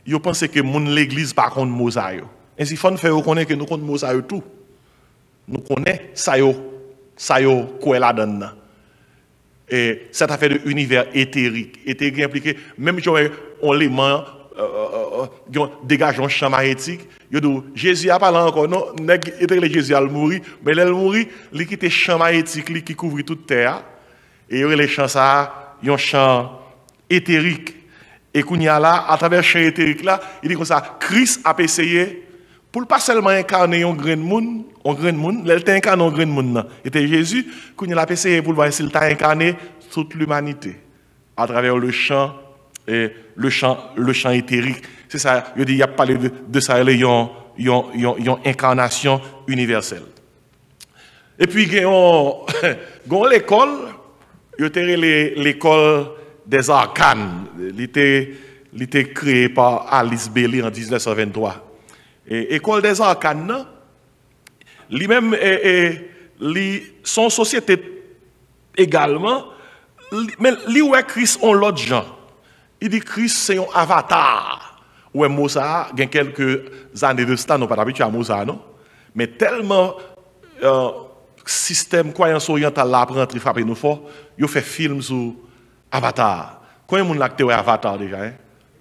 Ils pensent que l'église par contre mot ça. Ainsi, il faut faire reconnaître que nous connaissons mot ça tout. Nous connaissons ça quoi la donne. Et cette affaire de univers éthérique, éthérique impliqué, même si on l'élément dégage un champ magnétique, Jésus a parlé encore, non, Jésus a mouru, mais il mourit, il quitte le champ magnétique qui couvre toute terre, et il y a les champs ça, un champ éthérique. Et qu'on y a là, à travers le champ éthérique là, il dit comme ça, Christ a essayé, pour pas seulement incarner un grand monde, il a incarné un grand monde. C'était Jésus, qu'on a essayé pour voir s'il a incarné toute l'humanité, à travers le champ éthérique. C'est ça, il y a parlé de ça, il y a une incarnation universelle. Et puis, il y a l'école, il y a l'école des arcanes. Il était créé par Alice Bailey en 1923. Et l'école des arcanes, lui-même, son société également, mais lui où est Christ, on l'autre gens. Il dit Christ, c'est un avatar. Ouais, Moussa, il y a quelques années de ça, nous pas habitués à Moussa, non? Mais tellement système croyance orientale là pour rentrer frapper nous fort, il fait film sur Avatar. Combien de monde l'acteur Avatar déjà, hein?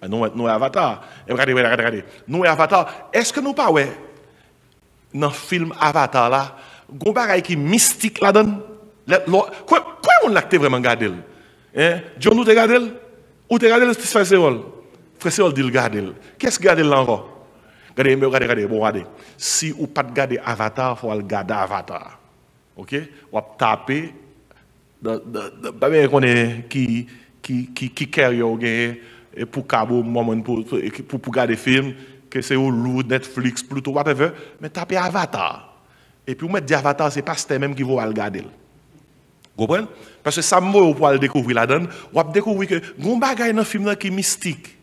Nous Avatar. Regardez. Nous Avatar. Est-ce que nous pas ouais dans le film Avatar là, gon bagay qui mystique là-dedans? Combien de monde l'acteur vraiment regarder? Hein? John nous te regarder? Ou te regarder le frère Séol? Frère Séol dit le garder. Qu'est-ce que garder là encore? Regardez, bon regardez. Si ou pas de garder Avatar, faut le garder Avatar. OK? On va taper qu'on est qui carry pour cabo moment pour regarder film que c'est au lourd Netflix Pluto whatever mais taper Avatar et puis vous mettre Avatar c'est pas c'était même qui va regarder. Vous comprenez? Parce que ça me pour le découvrir là-dedans, on va découvrir que gon bagay dans film là qui mystique.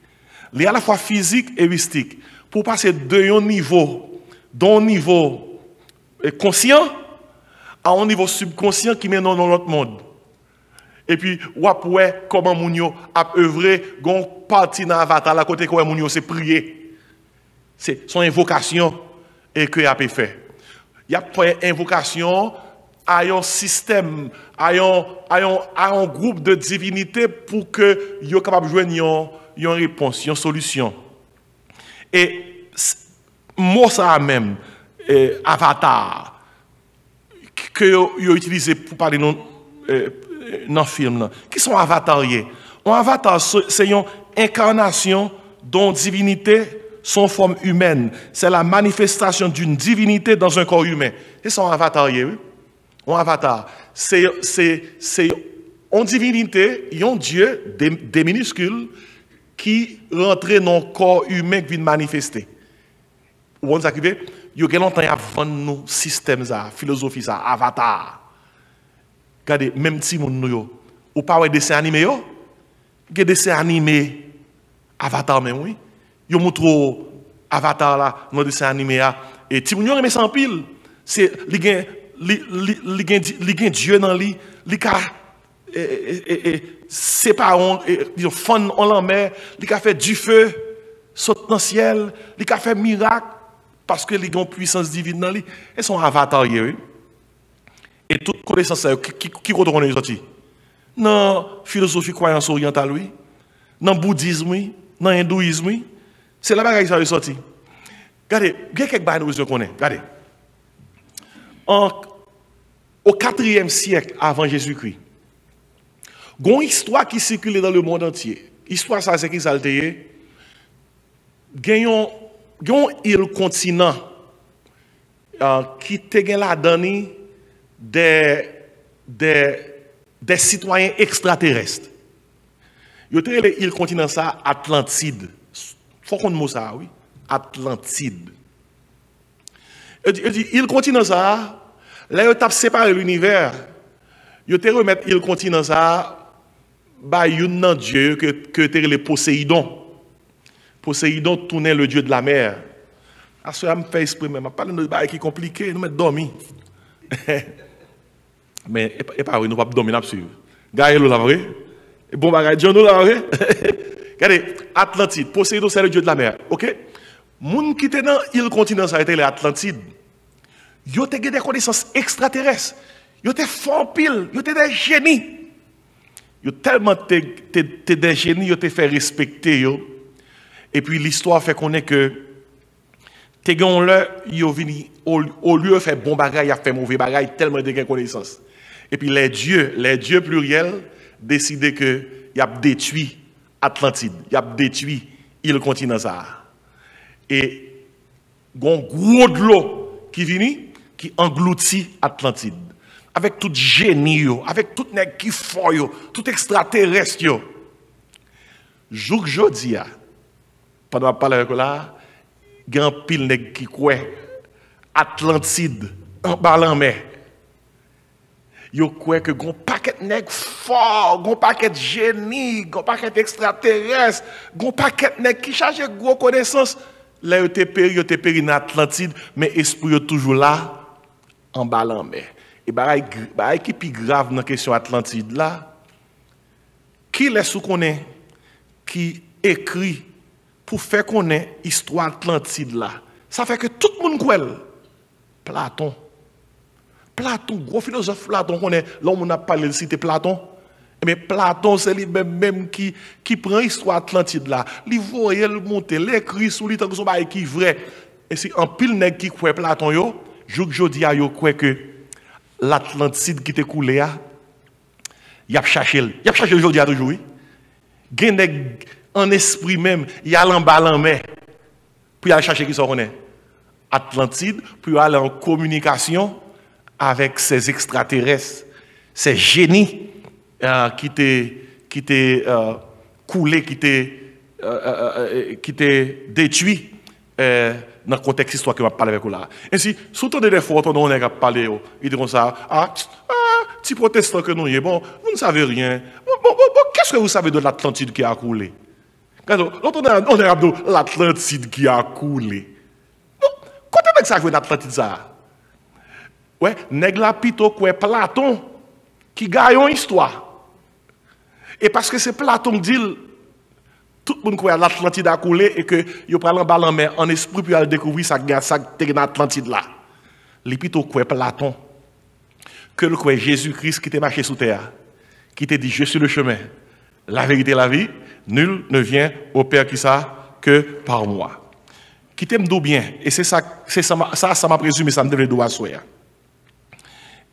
Il est à la fois physique et mystique pour passer d'un niveau conscient à un niveau subconscient qui mène dans l'autre monde. Et puis, on voit comment Mounio a œuvré, gon parti dans Avatar, la côté comment Mounio c'est prier. C'est son invocation et que a fait. Il y a fait invocation à un système, à un groupe de divinités pour que yo capable joindre une réponse, une solution. Et mot ça même Avatar que yo utilisé pour parler dans le film. Qui sont avatariés? Un avatar, c'est une incarnation dont divinité sont forme humaine. C'est la manifestation d'une divinité dans un corps humain. C'est son avatar, oui. Un avatar, c'est une divinité, un Dieu, des minuscules, qui rentre dans le corps humain qui vient manifester. Vous voyez ça qui veut? Yo gen longtemps avant nous système ça, philosophie ça, avatar. Regardez, même si moun nou yo, ou pas ouais dessin animé yo, gen dessin animé avatar même oui. Yo montre avatar là dans dessin animé là et ti moun yo remet sans pile, c'est li gen Dieu dans li ka c'est pas on fond on la mer, li ka fait du feu saute dans le ciel, li ka fait miracle parce que li gon puissance divine dans li, et son avatar oui. Et toute connaissance qui retourne sorti. Dans philosophie croyance orientale oui, dans bouddhisme oui, dans hindouisme oui, c'est la bagaille ça est sorti. Regardez, il y a quelques bagages nous connaît. Regardez. Au 4e siècle avant Jésus-Christ, il y a une histoire qui circulait dans le monde entier. L'histoire, ça, c'est qui ça le Il y a un continent qui était là dans des citoyens extraterrestres. Il y a le continent ça Atlantide. Il faut qu'on mot ça, oui. Atlantide. Il continent ça, là, il a séparé l'univers. Il a remis le continent ça, bah, il y a un dieu que était le Poséidon. Poséidon tournait le dieu de la mer. À ce moment-là, je me fais exprimer, je parle de choses qui sont compliquées, nous mettons dormir. Mais, et pas oui, nous ne pouvons pas dormir, nous suivre. Gaël, là, vrai? Bon, bagage, John, là, vrai? Regardez, Atlantide, Poséidon, c'est le dieu de la mer. Ok? Moun qui était dans le continent, ça a été l'Atlantide. Ils ont des connaissances extraterrestres. Ils étaient fort pile. Ils étaient des génies. Ils ont tellement des génies, ils ont fait respecter. Et puis l'histoire fait qu'on est que tes gens là, ils ont venu au lieu de faire bon bagage, ils ont fait mauvais bagage, tellement de connaissances. Et puis les dieux pluriels, décidaient que ils ont détruit Atlantide, ils ont détruit le continent ça. Et il y a un gros de l'eau qui vient, qui engloutit Atlantide. Avec tout génie, avec tout nèg qui fort, tout extraterrestre. Jour que je dis, pendant que je parle avec là, il y a un pile nèg qui croit Atlantide en bas en mer. Yo croit que gon paquet nèg fort, gon paquet génie, gon paquet extraterrestre, gon paquet nèg qui charge gros connaissance. Là yo te péri dans Atlantide, mais esprit yo toujours là en bas en mer. Et bagay qui plus grave dans la question Atlantide là, qui laisse ou connaît qui écrit pour faire connaître l'histoire Atlantide là. Ça fait que tout le monde croit. Platon, gros philosophe Platon, connaît, l'homme a parlé de citer Platon. Mais Platon, c'est lui-même qui prend l'histoire Atlantide là. Il voit le monter, l'écrit sous lui, tant que son bagay qui vrai. Et si en pile nèg qui croit Platon yo, jodi a yo croit que l'Atlantide qui était coulé, il a cherché aujourd'hui à toujours. Il y a en esprit même, il y a en bas en mer. Puis il a cherché qui s'en connaît. Atlantide, puis aller en communication avec ces extraterrestres, ces génies qui étaient coulés, qui étaient détruits. Dans le contexte histoire que je parle avec vous là. Ainsi, surtout des fois, on a parlé, ils disent ça, petit protestant que nous, bon, vous ne savez rien. Bon, qu'est-ce que vous savez de l'Atlantide qui a coulé? L'autre, on a dit l'Atlantide qui a coulé. Bon, quand est-ce que ça veut l'Atlantide ça? Ouais, nèg la plutôt quoi Platon qui gagne une histoire. Et parce que c'est Platon qui dit, tout le monde croit que l'Atlantide a coulé et que il prend en bas en mer en esprit puis il découvrir ça dans l'Atlantide là. Les plutôt croit Platon que le croit Jésus-Christ qui était marché sous terre, qui t'a dit je suis le chemin, la vérité et la vie, nul ne vient au Père qui ça que par moi. Qui t'aime d'où bien et c'est ça m'a présumé ça me devait doit soir.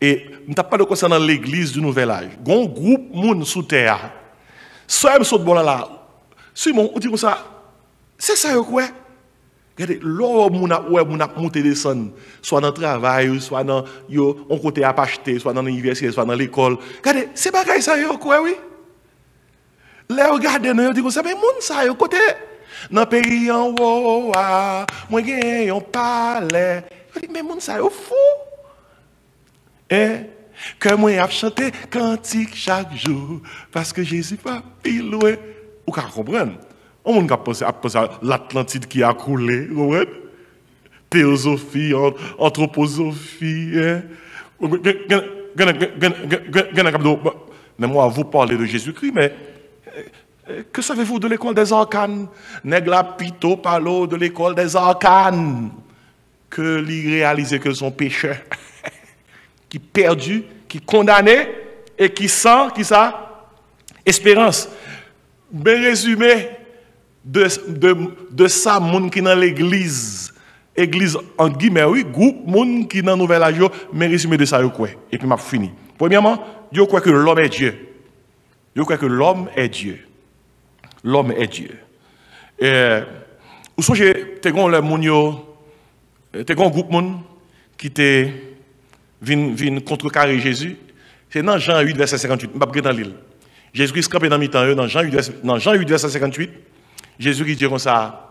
Et nous t'as pas de concernant l'église du nouvel âge. Gon groupe monde sous terre. Soit me saute bon là. Simon, on dit comme ça, c'est ça quoi? Regardez, l'homme a monté descendre, soit dans le travail, soit dans on côté à acheter, soit dans l'université, soit dans l'école. Regardez, c'est pas ça quoi, oui? Là, regardez, on dit comme ça, mais moun ça côté. Dans le pays en haut, moi j'ai un palais. Je dis, mais mon ça est fou. Et que moi a chanté cantique chaque jour parce que Jésus pas pile loin. Vous comprenez? On a pensé à l'Atlantide qui a coulé, vous comprenez? Théosophie, anthroposophie. Mais moi, vous parlez de Jésus-Christ, mais que savez-vous de l'école des arcanes? Negla Pito Palo de l'école des arcanes. Que lui réaliser que son pécheur, qui perdu, qui condamné et qui sent, qui ça? Espérance. Ben résumé de ça, moun qui dans l'église. Église, entre guillemets, oui, groupe, moun qui dans Nouvel Âge, mais résumé de ça, yo quoi. Et puis m'a fini. Premièrement, yo croit que l'homme est Dieu. Yo croit que l'homme est Dieu. L'homme est Dieu. Et, ou songez, t'es gon le moun yo, t'es gon groupe moun qui te vin contrecarrer Jésus. C'est dans Jean 8, verset 58. Je ne vais pas dans l'île. Jésus-Christ campé dans mi-temps, dans Jean 8, verset 58. Jésus-Christ dit comme ça.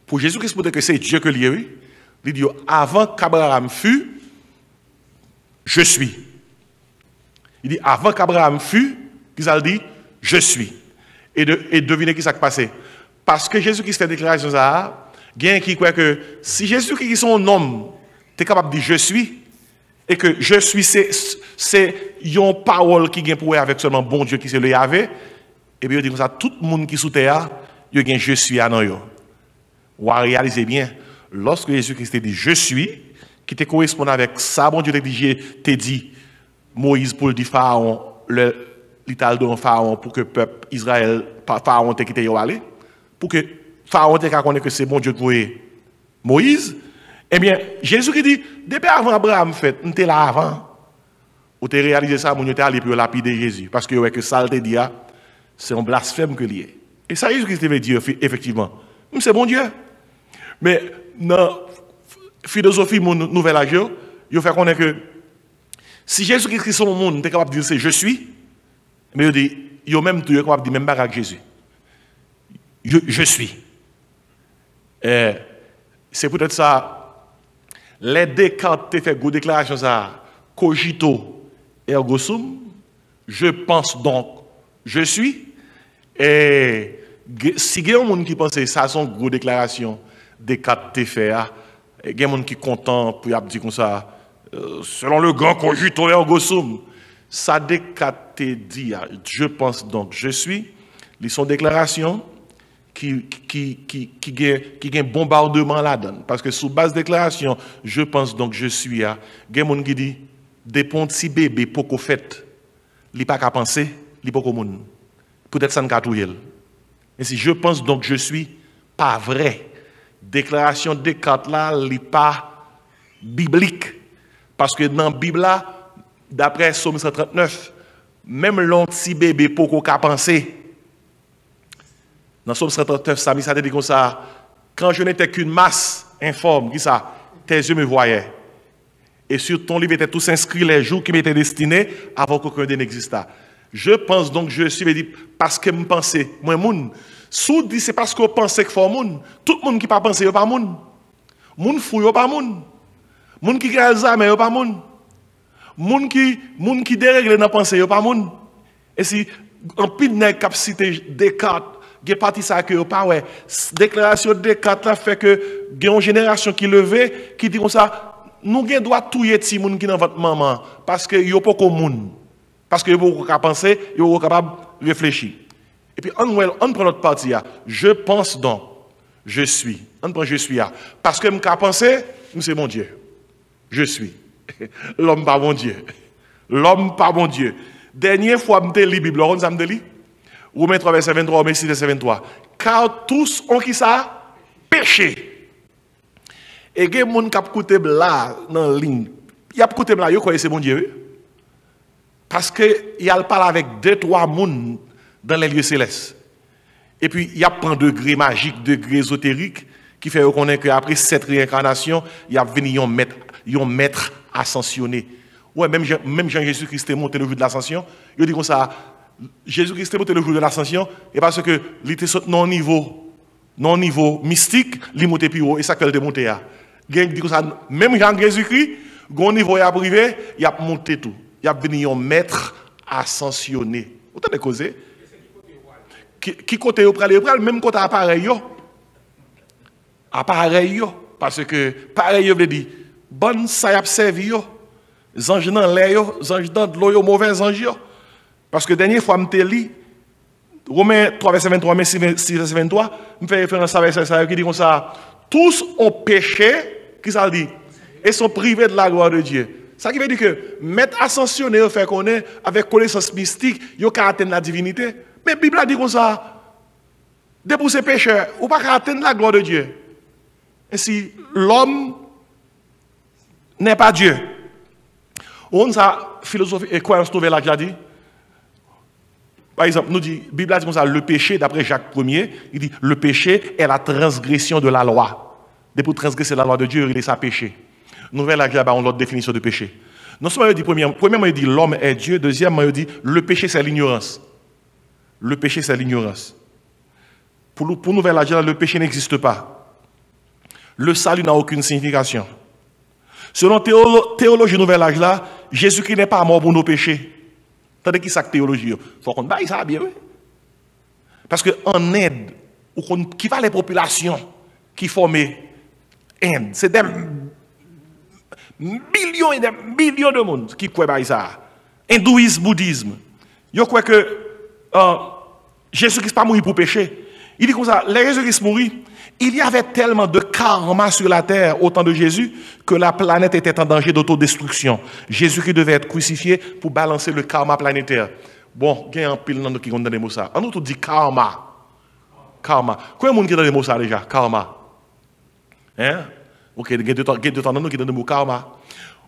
Pour Jésus-Christ, pour dire que c'est Dieu que lui, il dit avant qu'Abraham fût, je suis. Il dit avant qu'Abraham fût, il dit je suis. Et devinez qui s'est passé. Parce que Jésus-Christ fait déclaration ça, il y a qui croit que si Jésus-Christ est son homme, tu es capable de dire je suis, et que je suis, c'est une parole qui vient pour avec seulement bon Dieu qui se le Yahvé, et bien il dit comme ça, tout le monde qui est sous terre, il y a je suis à nous. Ou à réaliser bien, lorsque Jésus-Christ dit je suis, qui te correspond avec ça, bon Dieu te dit Moïse pour le dire Pharaon, l'Ital de Pharaon pour que le peuple Israël, Pharaon te quitté aller, pour que Pharaon te connaisse que c'est bon Dieu pour Moïse. Eh bien, Jésus qui dit, depuis avant Abraham fait, on était là avant, ou tu réalisé ça, on était allé pour lapider Jésus, parce que ça te dit, c'est un blasphème que lié. Et ça, Jésus qui veut dire, effectivement, c'est bon Dieu. Mais dans la philosophie Nouvel Âge, il faut connaître que si Jésus-Christ est son monde, tu es capable de dire c'est je suis, mais il dit, il même tu es capable de dire même pas avec Jésus. Je suis. C'est peut-être ça. Les Descartes te fait une déclaration ça, cogito ergo sum, je pense donc, je suis. Et si il y a un monde qui pense que ça, c'est une grosse déclaration, Descartes te fait, il y a un monde qui est content pour dire comme ça, selon le grand cogito ergo sum, ça Descartes te dit, je pense donc, je suis, ils sont déclarations qui a un bombardement là-dedans. Parce que sous base de déclaration, je pense donc je suis à. Il y a des gens qui disent, des petits bébés, pour qu'on fait, ils n'ont pas qu'à penser, ils n'ont pas qu'à monde. Peut-être ça ne peut pas. Et si je pense donc je suis, pas vrai. Déclaration de Descartes là, n'est pas biblique. Parce que dans la Bible là, d'après Psaume 139, même l'un petit bébé, pour qu'on penser. Dans Psaume 139, ça dit comme ça, quand je n'étais qu'une masse informe, qui ça, tes yeux me voyaient. Et sur ton livre étaient tous inscrits les jours qui m'étaient destinés avant qu'aucun d'eux n'existât. Je pense donc, je suis, dit, parce que je pensais, moi, moun, sous dit, c'est parce que je pensais que faut moun. Tout le monde qui ne pense pas, pas moun. Moun fou, yo pas moun. Moun qui a Alzheimer, yo pas moun. Moun qui dérègle dans pensée, yo pas moun. Et si, en pile nèg cap cité Descartes, il y a parti ça que pas ouais. Déclaration de Descartes là fait que il y a une génération qui levée qui dit comme ça, nous avons droit touyer ti moun qui dans votre maman parce que yo pas comme moun. Parce que yo pas penser, yo capable réfléchir. Et puis on prend notre partie là. Je pense donc je suis. On prend je suis là parce que me ka penser, c'est mon Dieu. Je suis. L'homme pas mon Dieu. L'homme pas mon Dieu. Dernière fois me lis Bible, on ça me lit Romains 3, verset 23, Romains 6, verset 23. Car tous ont qui ça? Péché. Et il y a des gens qui ont écouté là, dans la ligne. Il y a écouté là, ils connaissent mon Dieu. Parce qu'il a parlé avec 2-3 personnes dans les lieux célestes. Et puis, il y a un degré magique, degré ésotérique, qui fait reconnaître qu'après cette réincarnation, il y a venu un maître ascensionné. Ouais, même Jean-Jésus-Christ est monté le jour de l'ascension. Il dit comme ça. Jésus-Christ est monté le jour de l'ascension, et parce que il était non niveau mystique, il monté plus haut, et ça qu'elle est monté. Gang dit comme ça, même Jean Jésus-Christ, au niveau privé, il a monté tout. Il a venu un maître ascensionné. Vous entendez causer? Qui côté vous prenez même côté appareil yo. Appareil yo parce que pareil veut dire bonne ça y a servi yo. Ange dans l'air yo, ange dans l'eau yo, mauvais ange yo. Parce que dernière fois me li Romains 3 verset 23 mais 6 verset 23, me fait référence à verset ça qui dit comme ça, tous ont péché, qui ça dit, et sont privés de la gloire de Dieu. Ça qui veut dire que mettre ascensionné fait qu'on est avec connaissance mystique, yo ka atteindre la divinité. Mais la Bible a dit comme ça, de pour ces pécheurs, ou pas atteindre la gloire de Dieu. Et si l'homme n'est pas Dieu, on a philosophie et croyance nouvelle là qui a dit. Par exemple, nous dit, la Bible a dit comme ça, le péché, d'après Jacques 1er, il dit, le péché est la transgression de la loi. De pour transgresser la loi de Dieu, il est sa péché. Nouvelle là, on a l'autre définition de péché. Non seulement il dit, premièrement, il dit l'homme est Dieu, deuxièmement, il dit, le péché c'est l'ignorance. Le péché, c'est l'ignorance. Pour Nouvelle Âge, le péché n'existe pas. Le salut n'a aucune signification. Selon théologie Nouvelle Âge, là, Jésus-Christ n'est pas mort pour nos péchés. Tandis qui c'est théologie? Il faut qu'on baille ça bien. Oui? Parce qu'en Inde, qui va les populations qui forment Inde, c'est des millions et des millions de monde qui croient ça. Hindouisme, bouddhisme. Ils croient que Jésus-Christ n'est pas mort pour pécher. Il dit comme ça, les Jésus-Christ mourit, il y avait tellement de karma sur la terre au temps de Jésus que la planète était en danger d'autodestruction. Jésus-Christ devait être crucifié pour balancer le karma planétaire. Bon, il y a un pile qui ont des mots ça. On nous tout dit karma. Karma. Combien de monde qui donne des mots ça déjà? Karma. Hein? Ok, il y a deux temps qui donnent des mots karma.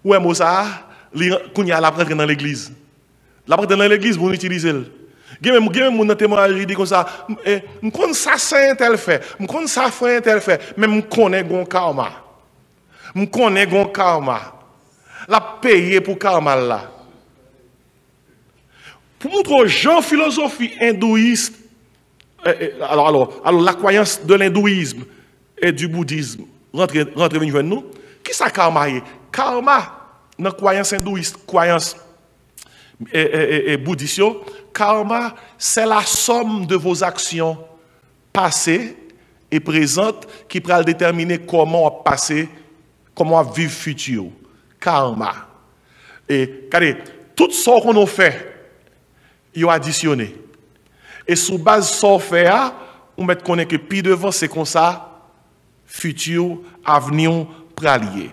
Où est mot ça? Quand il y a la prêtre dans l'église. La prêtre dans l'église, vous utilisez. Il y a même mon témoignage qui dit comme ça, je connais ça, c'est un tel fait, je connais ça, c'est un tel fait, mais je connais mon karma. Je connais mon karma. La payer pour karma là. Pour montrer Jean philosophie hindouiste, alors la croyance de l'hindouisme et du bouddhisme, rentrez venir nous. Qui ça karma est? Karma, dans la croyance hindouiste, croyance et bouddhiste, karma, c'est la somme de vos actions passées et présentes qui pourra déterminer comment passer, comment vivre futur. Karma. Et regardez, tout ce qu'on a fait, il a additionné. Et sous base de ce qu'on fait, on met qu'on est que puis devant, c'est comme ça, futur, avenir, pralier.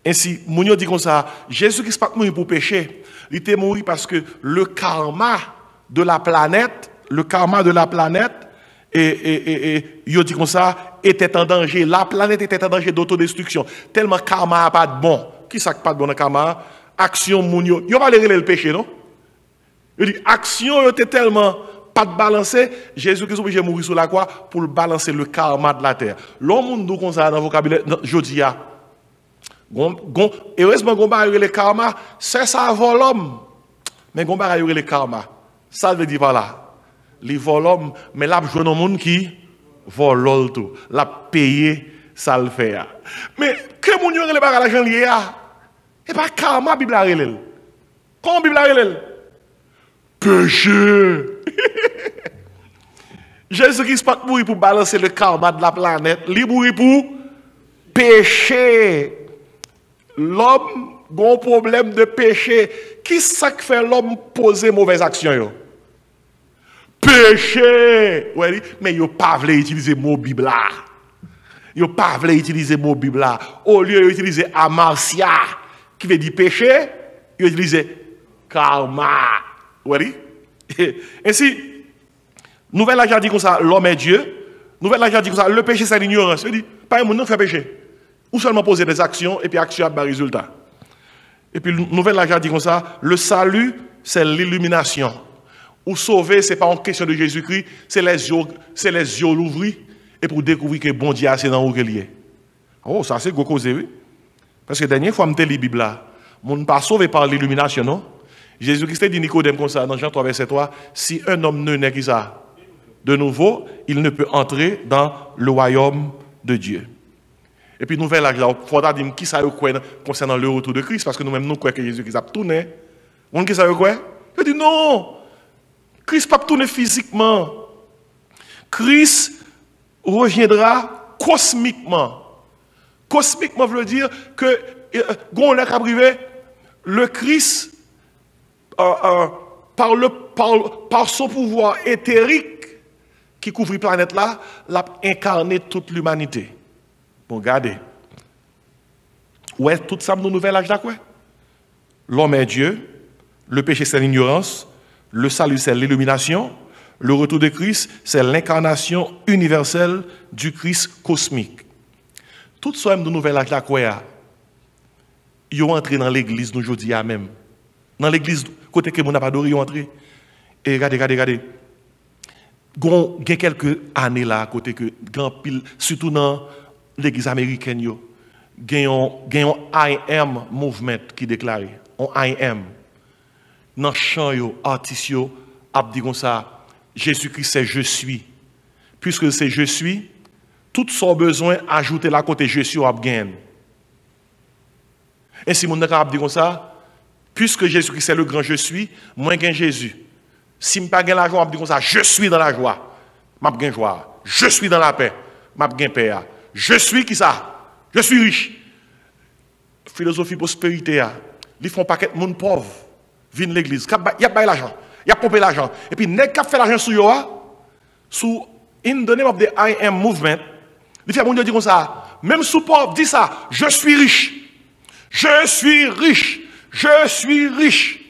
Ainsi, Mounio dit comme ça, Jésus-Christ n'est pas mort pour pécher. Il était mort parce que le karma de la planète, et il dit comme ça, était en danger. La planète était en danger d'autodestruction. Tellement karma n'a pas de bon. Qui ça pas de bon dans karma? Action mounio. Il va aller le péché, non? Il dit, action était tellement pas de balancer. Jésus-Christ est obligé de mourir sur la croix pour balancer le karma de la terre. L'homme nous comme ça dans le vocabulaire, jeudi. Heureusement, Gomba le karma, c'est ça avant l'homme. Mais Gomba a le karma. Ça veut dire voilà. Les volent l'homme, mais là, je vois un monde qui vole tout. La payer, ça le fait. Mais que mon Dieu le pas l'argent lié à? Et pas karma, Bible a relève. Comment Bible a relève? Péché. Jésus-Christ n'est pas mourir pour balancer le karma de la planète. Il est mourir pour péché. L'homme a un problème de péché. Qui ça que fait l'homme poser mauvaise action yo? Péché. Ouais, mais il pas voulu utiliser le mot Bible là. Il pas voulu utiliser le mot Bible là. Au lieu d'utiliser amartia, qui veut dire péché, il utilise karma. Ouais. Ainsi, Nouvelle Âge dit comme ça, l'homme est Dieu. Nouvelle Âge dit comme ça, le péché c'est l'ignorance. Il dit, pas un monde fait péché. Ou seulement poser des actions et puis action a des résultats. Et puis Nouvelle Âge dit comme ça, le salut c'est l'illumination. Ou sauver, ce n'est pas une question de Jésus-Christ, c'est les yeux l'ouvrir et pour découvrir que bon Dieu c'est dans où il est. Oh, ça c'est gros cause, oui. Parce que la dernière fois que je lis la Bible là, je ne pas sauvé par l'illumination, non? Jésus-Christ dit Nicodème comme ça dans Jean 3 verset 3, si un homme ne naît ça de nouveau, il ne peut entrer dans le royaume de Dieu. Et puis, nouvelle âge, il faudra dire qui ça croit concernant le retour de Christ, parce que nous-mêmes, nous croyons que Jésus-Christ a tourné. On qui ça croit? Il dit non, Christ n'a pas tourné physiquement. Christ reviendra cosmiquement. Cosmiquement veut dire que, le Christ, par son pouvoir éthérique qui couvre la planète là, l'a incarné toute l'humanité. Bon, regardez. Ouais, tout ça, nos nouvel âge d'accord? L'homme est Dieu, le péché c'est l'ignorance, le salut c'est l'illumination, le retour de Christ c'est l'incarnation universelle du Christ cosmique. Tout ça, nos nouvel âge d'accord, ils ont entré dans l'église nous aujourd'hui même. Dans l'église, côté que mon n'a pas adoré, ils ont entré. Et regardez. Il y a quelques années là, côté que, surtout dans l'église américaine, il y a un I am movement qui déclare. Un I am. Dans le chant, artistes, a dit comme ça, Jésus-Christ c'est je suis. Puisque c'est je suis, tout son besoin, ajouter là côté je suis, on gagne. Et si mon a dit comme ça, puisque Jésus-Christ est le grand je suis, moi gagne Jésus. Si je n'ai pas la joie, je dis comme ça, je suis dans la joie. Je gagne joie. Je suis dans la paix. Je gagne paix. Je suis qui ça? Je suis riche. Philosophie prospérité, ils font un paquet de monde pauvre. Viennent l'église. Il y a l'argent. Il y a pompé l'argent. Et puis, les gens qui fait l'argent sur eux, sous in the name of the I am movement, il fait mon Dieu dit comme ça. Même sous pauvre, dit ça. Je suis riche. Je suis riche. Je suis riche.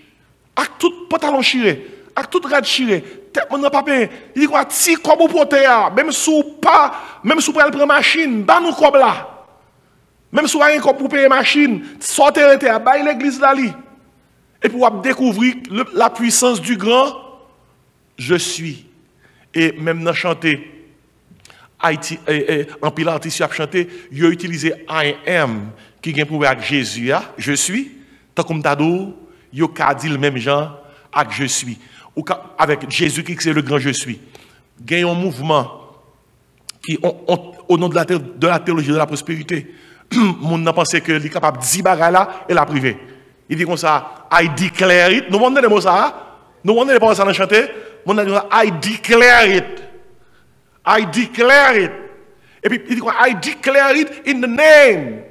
Avec tout pantalon chiré. Avec tout rad chiré. Tête mon papa. Il dit quoi? Si comme vous portez, même sous pas, même sous prendre machine, bah nous comme là. Même sous rien comme pour payer machine, sortez baille l'église là li. Et pour découvrir la puissance du grand je suis. Et même dans chanter en pile artiste a chanté, il a utilisé I am qui vient pour avec Jésus, je suis, tant comme Tado, il a dit le même genre avec je suis. Ou avec Jésus qui c'est le grand je suis. Il y a un mouvement qui, au nom de la théologie de la prospérité, on a pensé qu'il est capable de dire là et la privé. Il dit comme ça, I declare it. Nous avons des mots ça. Nous avons des mots ça dans chanter. I declare it. I declare it. Et puis il dit quoi? I declare it in the name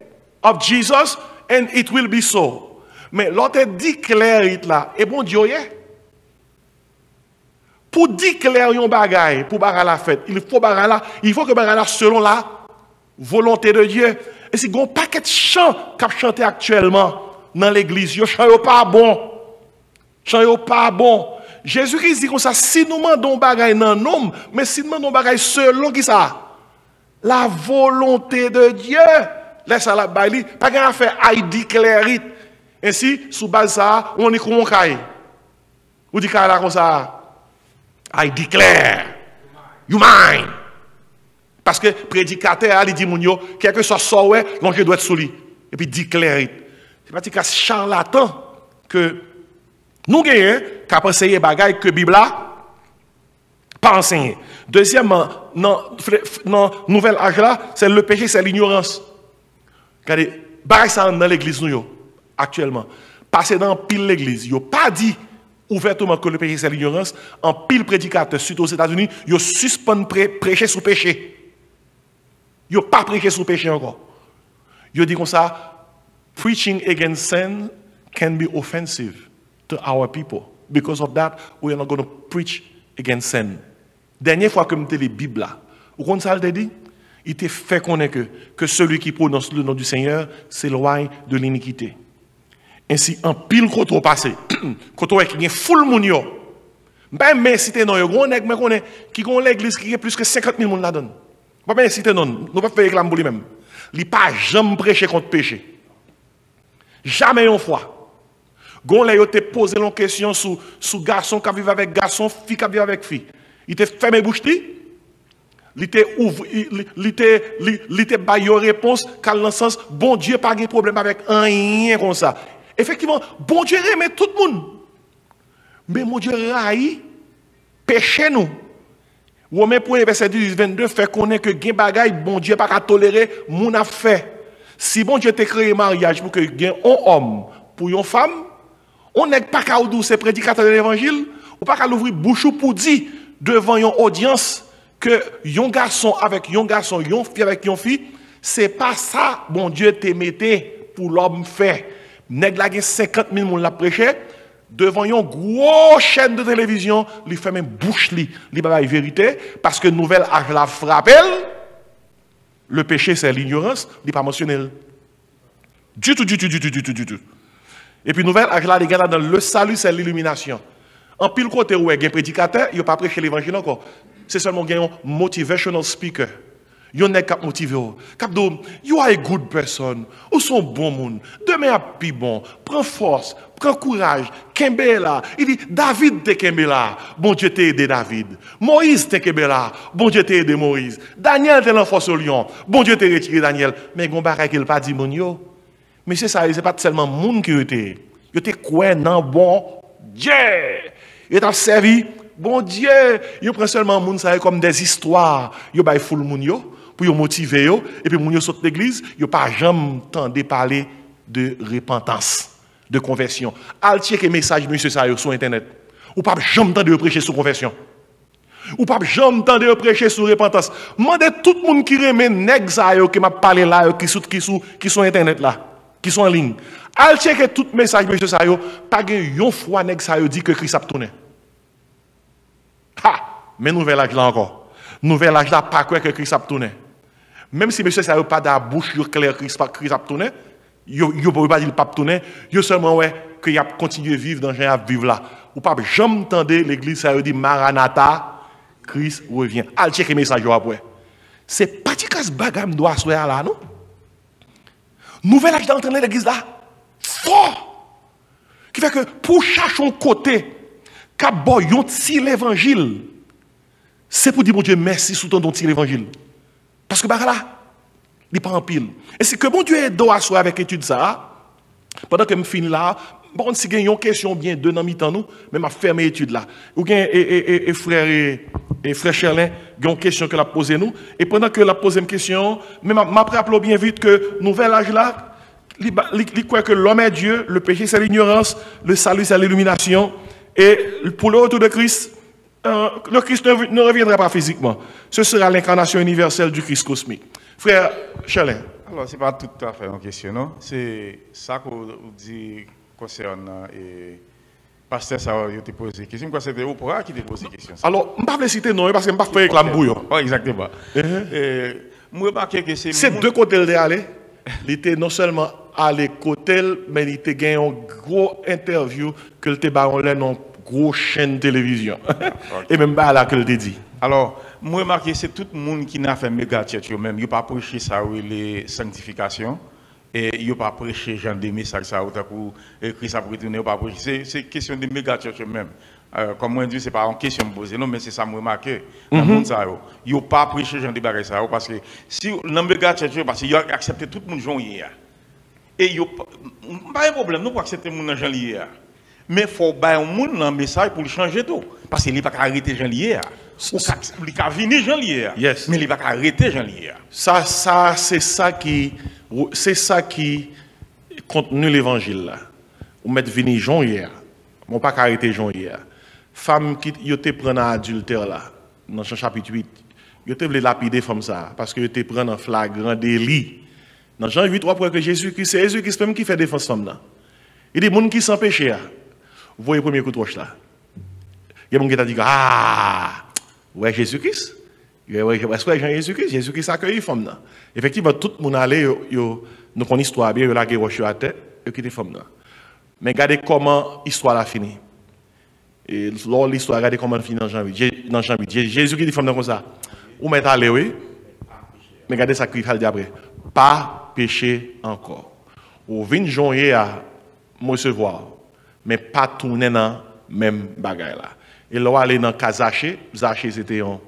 of Jesus and it will be so. Mais l'autre declare it là, et bon Dieu, pour déclarer un bagaille, pour bagaille la fête, il faut que bagaille là selon la volonté de Dieu. Et si il y a un paquet de chants qui chantent actuellement dans l'église, ils ne chantent pas bon. Chantent pas bon. Jésus-Christ dit comme ça, si nous demandons bagaille dans l'homme, mais si nous demandons bagaille selon qui ça? La volonté de Dieu. Laisse ça la baille, pas qu'à faire I declare it. Ainsi, sous base ça, on est comme un caille. Ou dit là comme ça. I declare, you mine. Parce que le prédicateur, il dit, quel que soit ça, donc je dois être sous lui. Et puis, declare it. C'est pas que charlatan que nous gagnons, qu'à enseigner des bagailles que la Bible n'a pas enseigné. Deuxièmement, dans le nouvel âge là, c'est le péché, c'est l'ignorance. Regardez, bagaille ça dans l'église, nous, actuellement. Passer dans pile l'église, il n'a pas dit ouvertement que le péché c'est l'ignorance, en pile prédicateur, surtout aux États-Unis, ils suspendent prêcher sous péché. Ils n'ont pas prêché sous péché encore. Ils disent comme ça, preaching against sin can be offensive to our people. Because of that, we are not going to preach against sin. Dernière fois que je lis la Bible, vous comprenez ça, il dit? Il te fait connaître que celui qui prononce le nom du Seigneur s'éloigne de l'iniquité. Ainsi, en pile koto passé, koto qui est full moun yo. Mais cité non yo, gon nèg mais connaît qui gon l'église qui est plus que 50 000 moun là-dedans. Pas bien cité non, nous pas faire réclame pour lui même. Il pas jamais prêcher contre péché. Jamais une fois. Gon là yo te poser une question sous garçon qui vivent avec garçon, fille qui vivent avec fille. Il te fermé bouche li. Il te ba yo réponse dans le sens bon Dieu pas de problème avec rien comme ça. Effectivement, bon Dieu aime tout le monde. Mais mon Dieu raï, péché nous. Romains 1 verset 22 fait connaître que gen bagay bon Dieu pas qu'à tolérer moun a fait. Si bon Dieu t'a créé mariage pour que gen un homme pour une femme, on n'est pas qu'à ou c'est prédicateur de l'évangile, ou pas qu'à l'ouvrir bouche pour dire devant une audience que un garçon avec un garçon, une fille avec une fille, c'est pas ça bon Dieu te mettait pour l'homme fait. Nèg la gen 50 000 moun la prêché devant une grosse chaîne de télévision, il fait même bouche li ba vérité parce que nouvelle âge la frappé. Le péché c'est l'ignorance, il pas mentionné. Du tout. Et puis nouvelle âge là les gars dans le salut c'est l'illumination. En pile côté où il y a un prédicateur, il pas prêché l'évangile encore. C'est seulement un motivational speaker. Yon n'est qu'à motiver. Cap do, you are a good person. Ou son bon monde. Demain a pi bon. Prends force, prends courage. Kembe là. Il dit, David te kembe là. Bon Dieu t'a aidé David. Moïse te kembe là. Bon Dieu t'a aidé Moïse. Daniel te l'enforce au lion. Bon Dieu t'a retiré Daniel. Mais gon bagay qu'il pas dit mon yo. Mais c'est ça, c'est pas seulement monde qui était. Yo te quoi nan bon Dieu. Il t'a servi bon Dieu. Yo prend seulement monde ça comme des histoires. Yo bay full moun yo. Pour vous motiver, et puis vous sortez de l'église, vous pas jamais entendu parler de repentance, de conversion. Al checker message monsieur ça sur internet. Ou pas jamais entendu prêcher sur conversion. Ou pas jamais entendu prêcher sur repentance. Mandez tout le monde qui remet nèg ça qui m'a parlé là qui sont internet là, qui sont en ligne. Al checker tout message monsieur ça pas une fois nèg ça dit que Christ a tourné. Ha, mais nouvelle âge là encore. Nouvelle âge là pas quoi que Christ a tourné. Même si monsieur ça n'a pas de la bouche claire Christ a tourné, il ne peut pas dire pas tourné, il seulement ouais qu'il a continué à vivre dans un vivre là. Ou pas jamais entendre l'église ça dit Maranatha, Christ revient. Al checker message après. C'est pas que bagam doit se là non. Nouvelle âge d'entendre l'église là fort. Qui fait que pour chercher un côté qu'a boyon ti l'évangile. C'est pour dire bon Dieu merci sous ton ti l'évangile. Parce que bah là, il n'est pas en pile. Et c'est que bon Dieu aide à soi avec l'étude ça, pendant que je finis là, bon, si il y a une question bien deux dans mi-temps nous, mais m'a fermé l'étude là. Ou bien frère Cherlin, il y a une question que l'a posée nous, et pendant que la posé une question, mais m'a rappelé bien vite que nouvel âge là, il croit que l'homme est Dieu, le péché c'est l'ignorance, le salut c'est l'illumination, et pour le retour de Christ, le Christ ne reviendra pas physiquement. Ce sera l'incarnation universelle du Christ cosmique. Frère Chalin. Alors, ce n'est pas tout à fait une question, non? C'est ça qu'on dit concernant pasteur ça il te posé question. Quoi c'était Oprah qui te posé question? Alors, je ne vais pas citer non parce que je ne vais pas faire réclame bouillon. Exactement. Moi, remarque que c'est deux côtés de aller. Il était non seulement allé côté, mais il était gagné une grosse interview que le baron là non grosse chaîne de télévision. Et même pas là que le dit. Alors, moi remarque c'est tout le monde qui n'a fait méga church même, il pas prêché ça les sanctification et il pas prêché genre des messages ça pour Christ a retourner pas prêcher, c'est question de méga church même. Comme moi dit c'est pas une question me poser non mais c'est ça me remarquer dans monde ça yo pas prêcher genre des bagages ça parce que si dans méga church parce qu'il a accepté tout le monde joint hier. Et yo pas un problème nous pour accepter monde gens hier. Mais il faut bailler un monde un message pour le changer tout parce qu'il n'est pas arrêter gens hier. Il a venir Jean Lier, mais il va arrêter Jean Lier. Ça c'est ça qui contenu l'évangile là. Ou mettre venir Jean hier. On pas arrêter Jean hier. Femme qui yo te prendre à adultère là dans Jean chapitre 8. Yo te voulait lapider femme ça parce que yo te prendre en flagrant délit. Dans Jean 8 3 que Jésus-Christ c'est Jésus-Christ même qui fait défense femme là. Il dit monde qui sans péché. Vous voyez premier coup de roche là. Il y a monde qui t'a dit ouais, Jésus-Christ. Ouais, Jésus-Christ. Jésus-Christ a accueilli femme là. Effectivement, tout le monde allait, nous connaissons l'histoire bien, il a gagné à tête, et qui était femme là. Mais regardez comment l'histoire a fini. Et lors de l'histoire, regardez comment elle finit dans Jean 8. Jésus-Christ dit femme là comme ça. Où m'est allé, oui. Mais regardez ça qu'il dit après. Pas péché encore. Ou vin journée à me recevoir, mais pas tourner dans même bagaille là. Et là, aller dans le cas Zaché, Zaché c'était un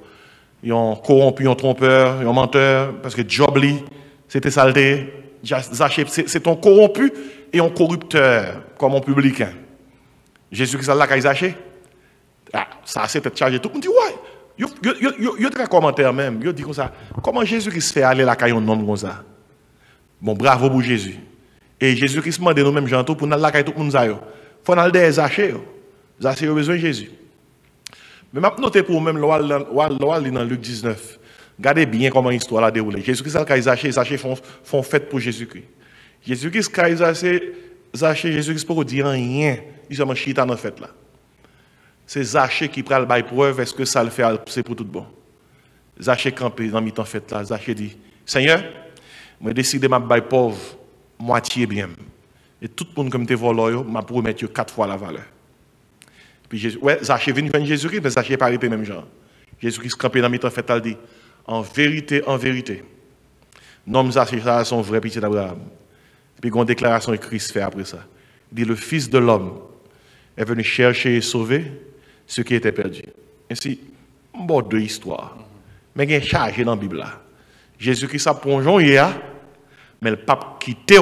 corrompu, un trompeur, un menteur, parce que Jobli, c'était saleté. Zaché, c'est un corrompu et un corrupteur, comme un publicain. Jésus qui s'est là, Zaché. Ah, ça, c'est peut-être chargé. Tout le monde dit, ouais, Yo très commentaire même, yo dit comme ça, comment Jésus-Christ fait aller la caille un homme comme ça? Bon, bravo pour Jésus. Et Jésus-Christ demande nous mêmes gens pour nous la caille tout le monde ça yo. Faut nous des Zachée. Zachée a besoin de Jésus. Mais m'a noté pour même loi dans Luc 19. Regardez bien comment l'histoire a déroulé. Jésus-Christ a caille Zachée, Zachée font fête pour Jésus-Christ. Jésus-Christ caille Zachée, Jésus-Christ pour dire rien, il seulement chita dans fête là. C'est Zachée qui prend le bail preuve, est-ce que ça le fait, c'est pour tout bon. Zachée campé dans mi-temps fête là, Zachée dit, Seigneur, moi décide de bail pauvre, moitié bien. Et tout le monde comme te volé, m'a promettre 4 fois la valeur. Puis Jésus, ouais, Zachée vient de Jésus-Christ, mais Zachée pas arrêté même genre. Jésus-Christ campé dans mi-temps fête là, dit, en vérité, nom Zachée, ça son vrai pitié d'Abraham. Puis il y a une déclaration que Christ fait après ça. Il dit, le Fils de l'homme est venu chercher et sauver ce qui était perdu. Ainsi, bon deux histoires. Mais il y a chargé dans la Bible là. Jésus-Christ a pour Jean hier, mais le pape quitté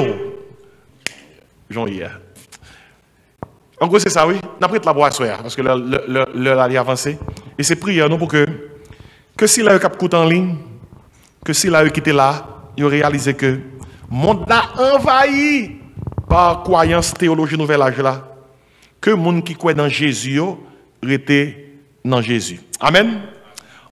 Jean hier. En gros, c'est ça, oui. On a pris la boîte parce que l'heure a avancé. Et c'est prière, non, pour que s'il a eu cap en ligne, que s'il a eu quitté là, il a réalisé que le monde a envahi par croyance, théologie, nouvel âge là. Que le monde qui croit dans Jésus, était dans Jésus. Amen.